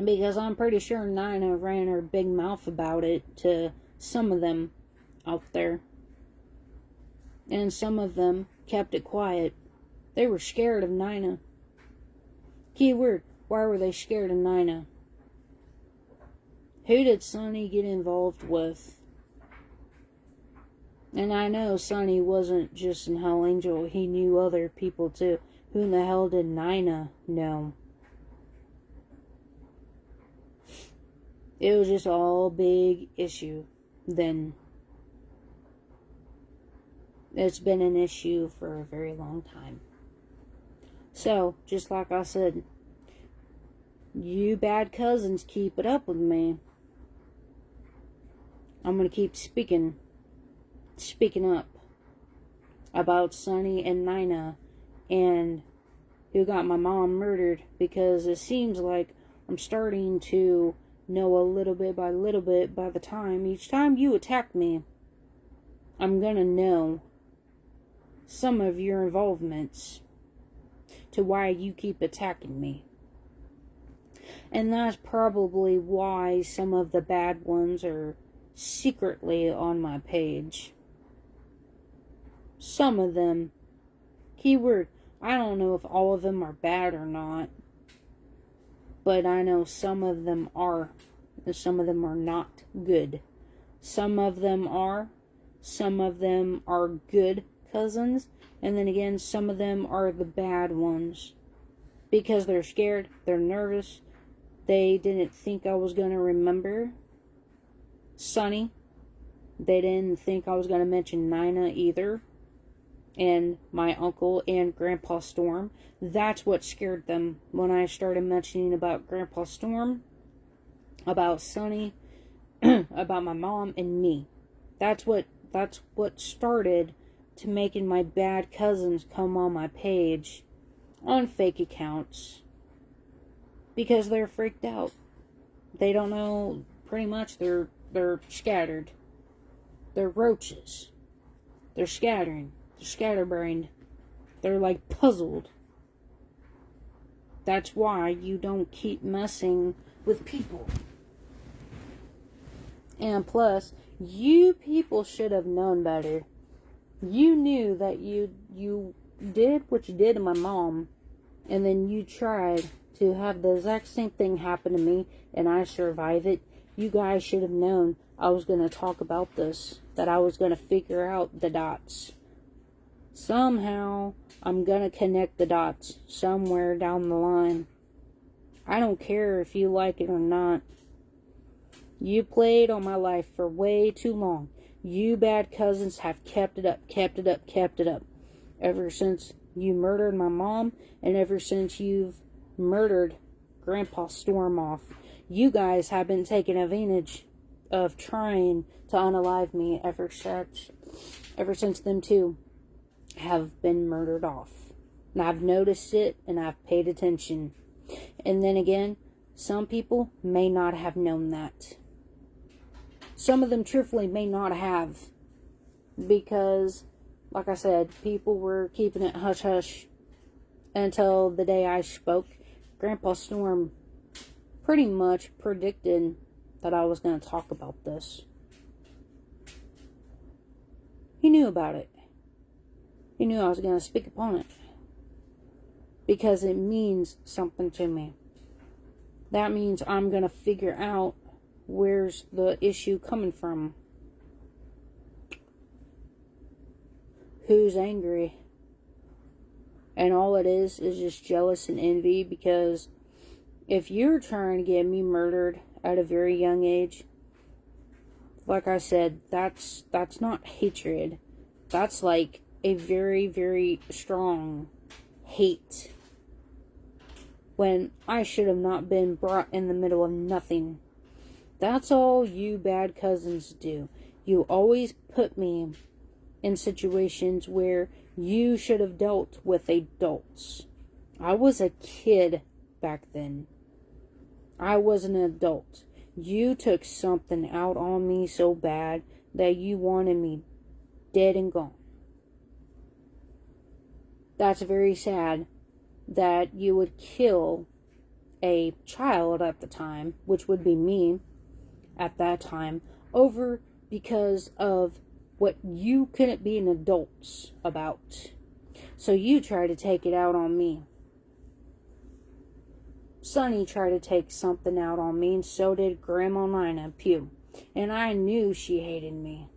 Because I'm pretty sure Nina ran her big mouth about it to some of them out there. And some of them kept it quiet. They were scared of Nina. Keyword, why were they scared of Nina? Who did Sonny get involved with? And I know Sonny wasn't just an Hell Angel. He knew other people too. Who in the hell did Nina know? It was just all big issue then. It's been an issue for a very long time. So, just like I said, You bad cousins keep it up with me. I'm going to keep speaking up about Sonny and Nina and who got my mom murdered, because it seems like I'm starting to know a little bit by the time. Each time you attack me, I'm gonna know some of your involvements to why you keep attacking me. And that's probably why some of the bad ones are secretly on my page. Some of them, keyword, I don't know if all of them are bad or not, but I know some of them are, and some of them are not good. Some of them are good cousins, and then again, some of them are the bad ones. Because they're scared, they're nervous, they didn't think I was going to remember Sonny. They didn't think I was going to mention Nina either. And my uncle and Grandpa Storm. That's what scared them when I started mentioning about Grandpa Storm, about Sonny, about my mom and me. That's what started to making my bad cousins come on my page on fake accounts, because they're freaked out. They don't know, pretty much they're scattered. They're roaches. They're scattering. They're scatterbrained. They're like puzzled. That's why you don't keep messing with people. And plus, you people should have known better. You knew that you did what you did to my mom, and then you tried to have the exact same thing happen to me, and I survived it. You guys should have known I was going to talk about this, that I was going to figure out the dots. Somehow, I'm going to connect the dots somewhere down the line. I don't care if you like it or not. You played on my life for way too long. You bad cousins have kept it up. Ever since you murdered my mom, and ever since you've murdered Grandpa Storm off. You guys have been taking advantage of trying to unalive me ever since them two have been murdered off. And I've noticed it, and I've paid attention. And then again, some people may not have known that. Some of them truthfully may not have. Because, like I said, people were keeping it hush-hush until the day I spoke. Grandpa Storm pretty much predicted that I was going to talk about this. He knew about it. He knew I was going to speak upon it. Because it means something to me. That means I'm going to figure out where's the issue coming from. Who's angry? And all it is just jealous and envy, because if you're trying to get me murdered at a very young age, like I said, that's not hatred. That's like a very, very strong hate. When I should have not been brought in the middle of nothing. That's all you bad cousins do. You always put me in situations where you should have dealt with adults. I was a kid back then. I was an adult. You took something out on me so bad that you wanted me dead and gone. That's very sad that you would kill a child at the time, which would be me at that time, over because of what you couldn't be an adult about. So you try to take it out on me. Sonny tried to take something out on me, and so did Grandma Nina Pew. And I knew she hated me.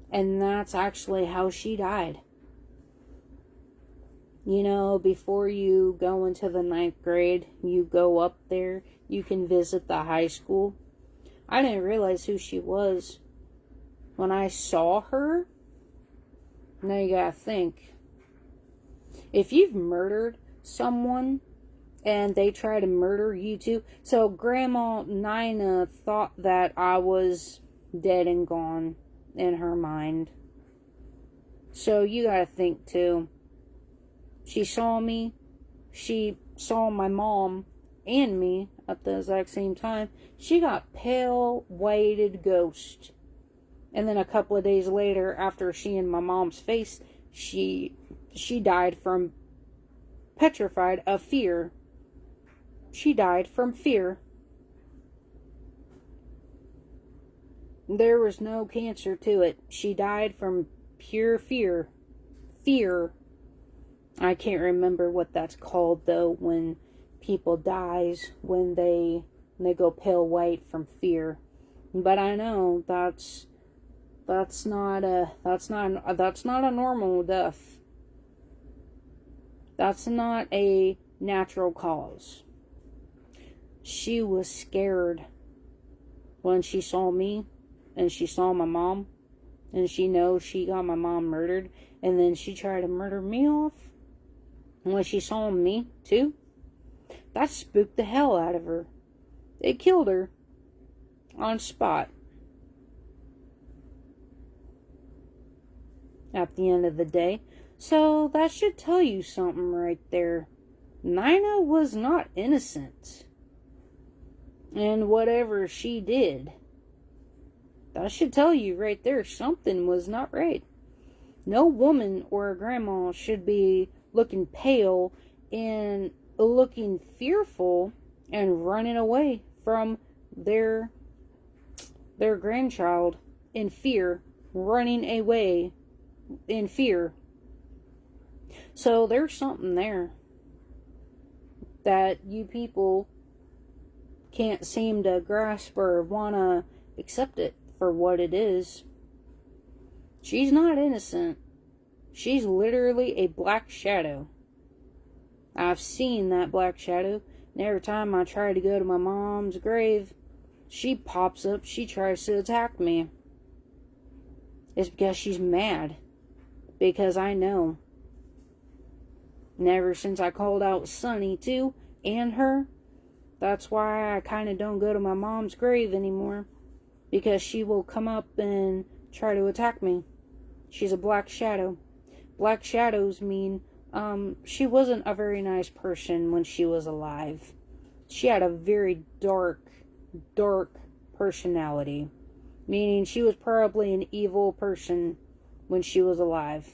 And that's actually how she died. You know, before you go into the 9th grade, you go up there, you can visit the high school. I didn't realize who she was. When I saw her, now you gotta think. If you've murdered someone and they try to murder you too. So Grandma Nina thought that I was dead and gone in her mind. So you gotta think too. She saw me. She saw my mom and me at the exact same time. She got pale, whited ghost. And then a couple of days later, after seeing my mom's face, she died from petrified of fear. She died from fear. There was no cancer to it. She died from pure fear. Fear. I can't remember what that's called though, when people dies when they go pale white from fear. But I know that's not a normal death. That's not a natural cause. She was scared when she saw me and she saw my mom, and she knows she got my mom murdered, and then she tried to murder me off. And when she saw me too, that spooked the hell out of her. It killed her on spot. At the end of the day. So that should tell you something right there. Nina was not innocent in whatever she did. That should tell you right there something was not right. No woman or a grandma should be looking pale and looking fearful and running away from their grandchild in fear, running away in fear. So there's something there that you people can't seem to grasp or want to accept it for what it is. She's not innocent. She's literally a black shadow. I've seen that black shadow, and every time I try to go to my mom's grave, she pops up, she tries to attack me. It's because she's mad. Because I know. And ever since I called out Sonny too, and her, that's why I kind of don't go to my mom's grave anymore. Because she will come up and try to attack me. She's a black shadow. Black shadows mean she wasn't a very nice person when she was alive. She had a very dark personality. Meaning she was probably an evil person when she was alive.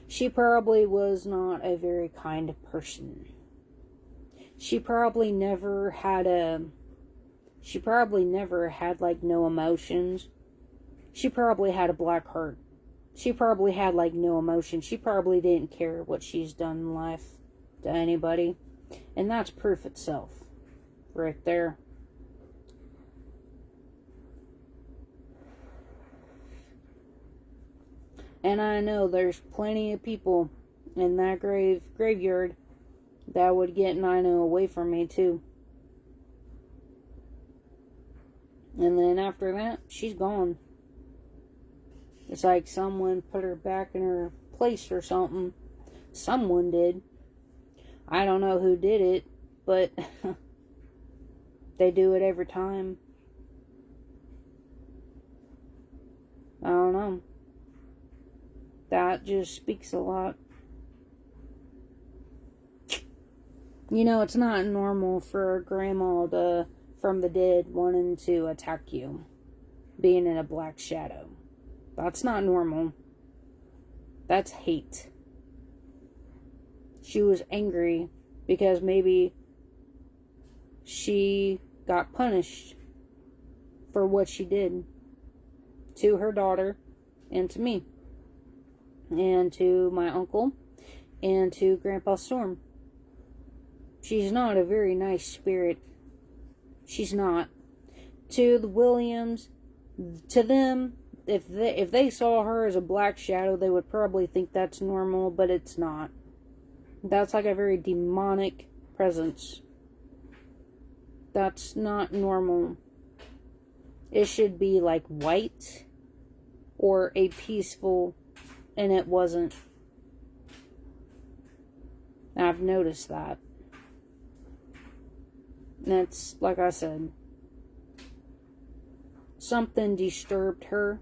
She probably was not a very kind person. She probably never had like no emotions. She probably had a black heart. She probably had like no emotion. She probably didn't care what she's done in life to anybody. And that's proof itself. Right there. And I know there's plenty of people in that graveyard that would get Nina away from me too. And then after that, she's gone. It's like someone put her back in her place or something. Someone did. I don't know who did it, but they do it every time. I don't know. That just speaks a lot. You know, it's not normal for a grandma from the dead wanting to attack you. Being in a black shadow. That's not normal. That's hate. She was angry because maybe she got punished for what she did to her daughter and to me and to my uncle and to Grandpa Storm. She's not a very nice spirit. She's not. To the Williams, to them, if they saw her as a black shadow, they would probably think that's normal, but it's not. That's like a very demonic presence. That's not normal. It should be like white or a peaceful, and it wasn't. And I've noticed that. And it's, like I said, something disturbed her.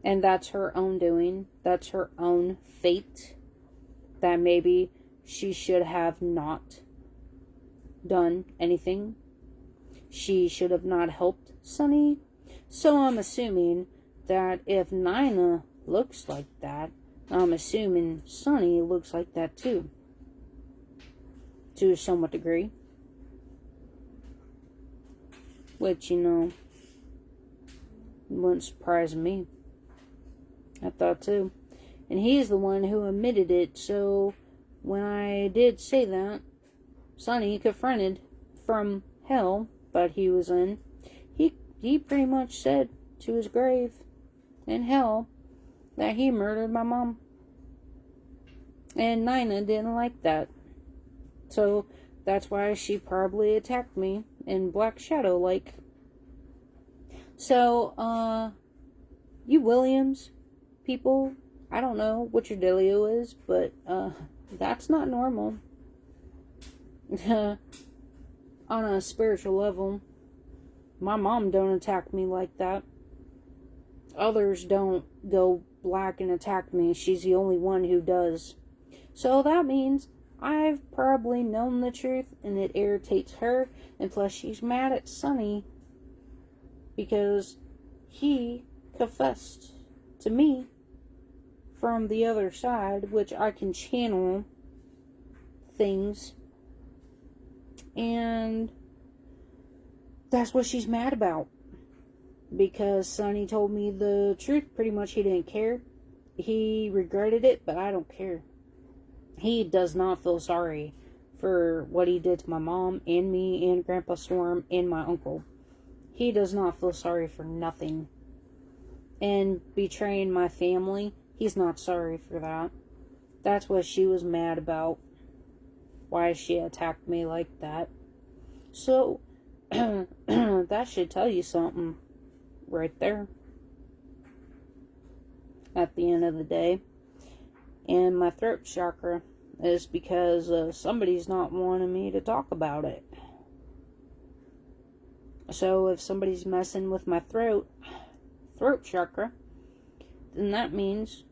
And that's her own doing. That's her own fate. That maybe she should have not done anything. She should have not helped Sunny. So I'm assuming that if Nina looks like that, I'm assuming Sunny looks like that too. To a somewhat degree. Which, wouldn't surprise me. I thought too. And he's the one who admitted it, so when I did say that, Sunny confronted from hell that he was in, he pretty much said to his grave in hell that he murdered my mom. And Nina didn't like that. So that's why she probably attacked me in Black Shadow like. So, you Williams people, I don't know what your dealio is, but that's not normal. On a spiritual level, my mom don't attack me like that. Others don't go black and attack me. She's the only one who does. So that means I've probably known the truth and it irritates her. And plus she's mad at Sunny because he confessed to me from the other side, which I can channel things. And that's what she's mad about. Because Sonny told me the truth. Pretty much he didn't care. He regretted it, but I don't care. He does not feel sorry for what he did to my mom and me and Grandpa Storm and my uncle. He does not feel sorry for nothing. And betraying my family, he's not sorry for that. That's what she was mad about. Why she attacked me like that. So, that should tell you something right there. At the end of the day. And my throat chakra is because somebody's not wanting me to talk about it. So if somebody's messing with my throat chakra, then that means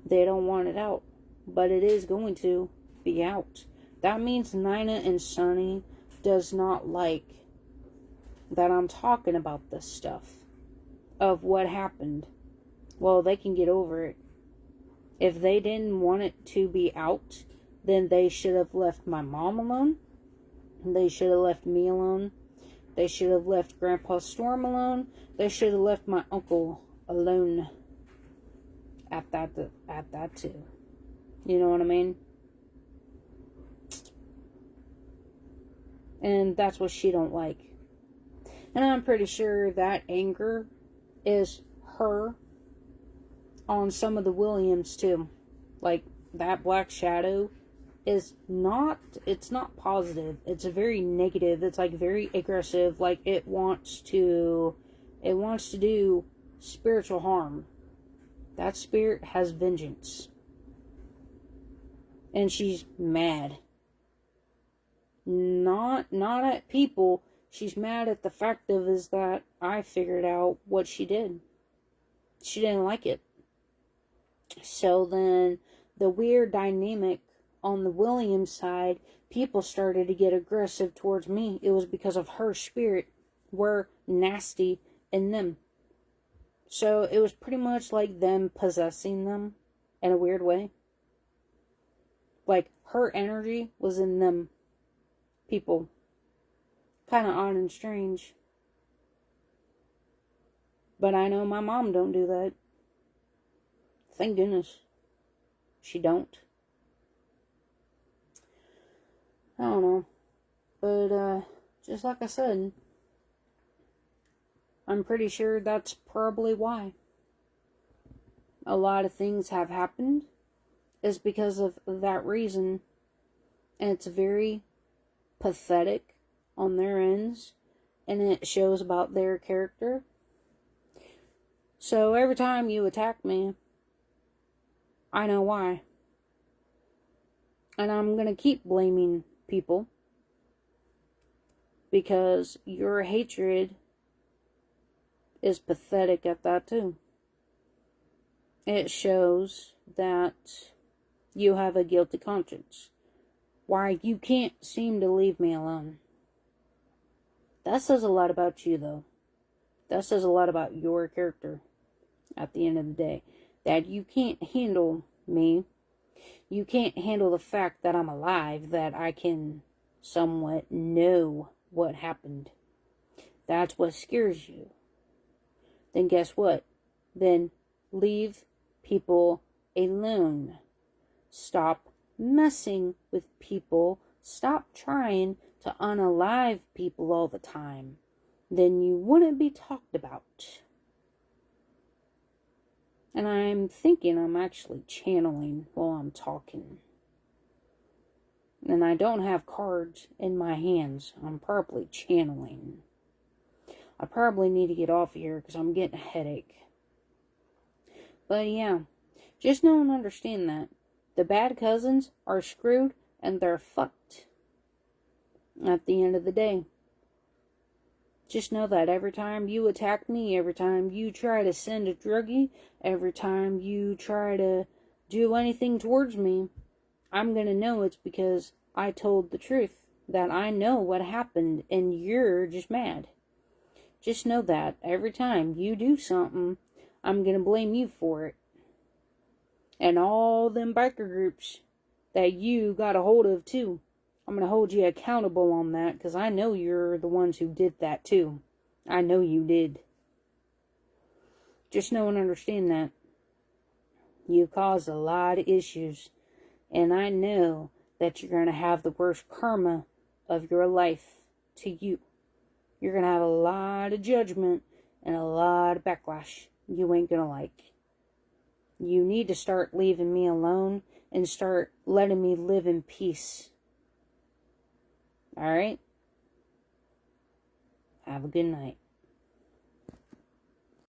they don't want it out. But it is going to be out. That means Nina and Sonny does not like that I'm talking about this stuff of what happened. Well, they can get over it. If they didn't want it to be out, then they should have left my mom alone. They should have left me alone. They should have left Grandpa Storm alone. They should have left my uncle alone. At that too. You know what I mean? And that's what she don't like. And I'm pretty sure that anger is her on some of the Williams too. Like that Black Shadow is not, it's not positive. It's very negative. It's like very aggressive. Like it wants to do spiritual harm. That spirit has vengeance. And she's mad. Not at people. She's mad at the fact of is that I figured out what she did. She didn't like it. So then the weird dynamic on the Williams side, people started to get aggressive towards me. It was because of her spirit were nasty in them. So it was pretty much like them possessing them in a weird way. Like her energy was in them people. Kind of odd and strange. But I know my mom don't do that. Thank goodness. She don't. I don't know. But, just like I said, I'm pretty sure that's probably why. A lot of things have happened is because of that reason. And it's very pathetic on their ends. And it shows about their character. So every time you attack me, I know why. And I'm going to keep blaming people because your hatred is pathetic at that too. It shows that you have a guilty conscience. Why you can't seem to leave me alone. That says a lot about you, though. That says a lot about your character at the end of the day. That you can't handle me. You can't handle the fact that I'm alive, that I can somewhat know what happened. That's what scares you. Then guess what? Then leave people alone. Stop messing with people. Stop trying to unalive people all the time. Then you wouldn't be talked about. And I'm thinking I'm actually channeling while I'm talking. And I don't have cards in my hands. I'm probably channeling. I probably need to get off here because I'm getting a headache. But yeah, just know and understand that the bad cousins are screwed and they're fucked at the end of the day. Just know that every time you attack me, every time you try to send a druggie, every time you try to do anything towards me, I'm going to know it's because I told the truth. That I know what happened and you're just mad. Just know that every time you do something, I'm going to blame you for it. And all them biker groups that you got a hold of too. I'm going to hold you accountable on that because I know you're the ones who did that too. I know you did. Just know and understand that. You caused a lot of issues. And I know that you're going to have the worst karma of your life to you. You're going to have a lot of judgment and a lot of backlash you ain't going to like. You need to start leaving me alone and start letting me live in peace. Alright? Have a good night.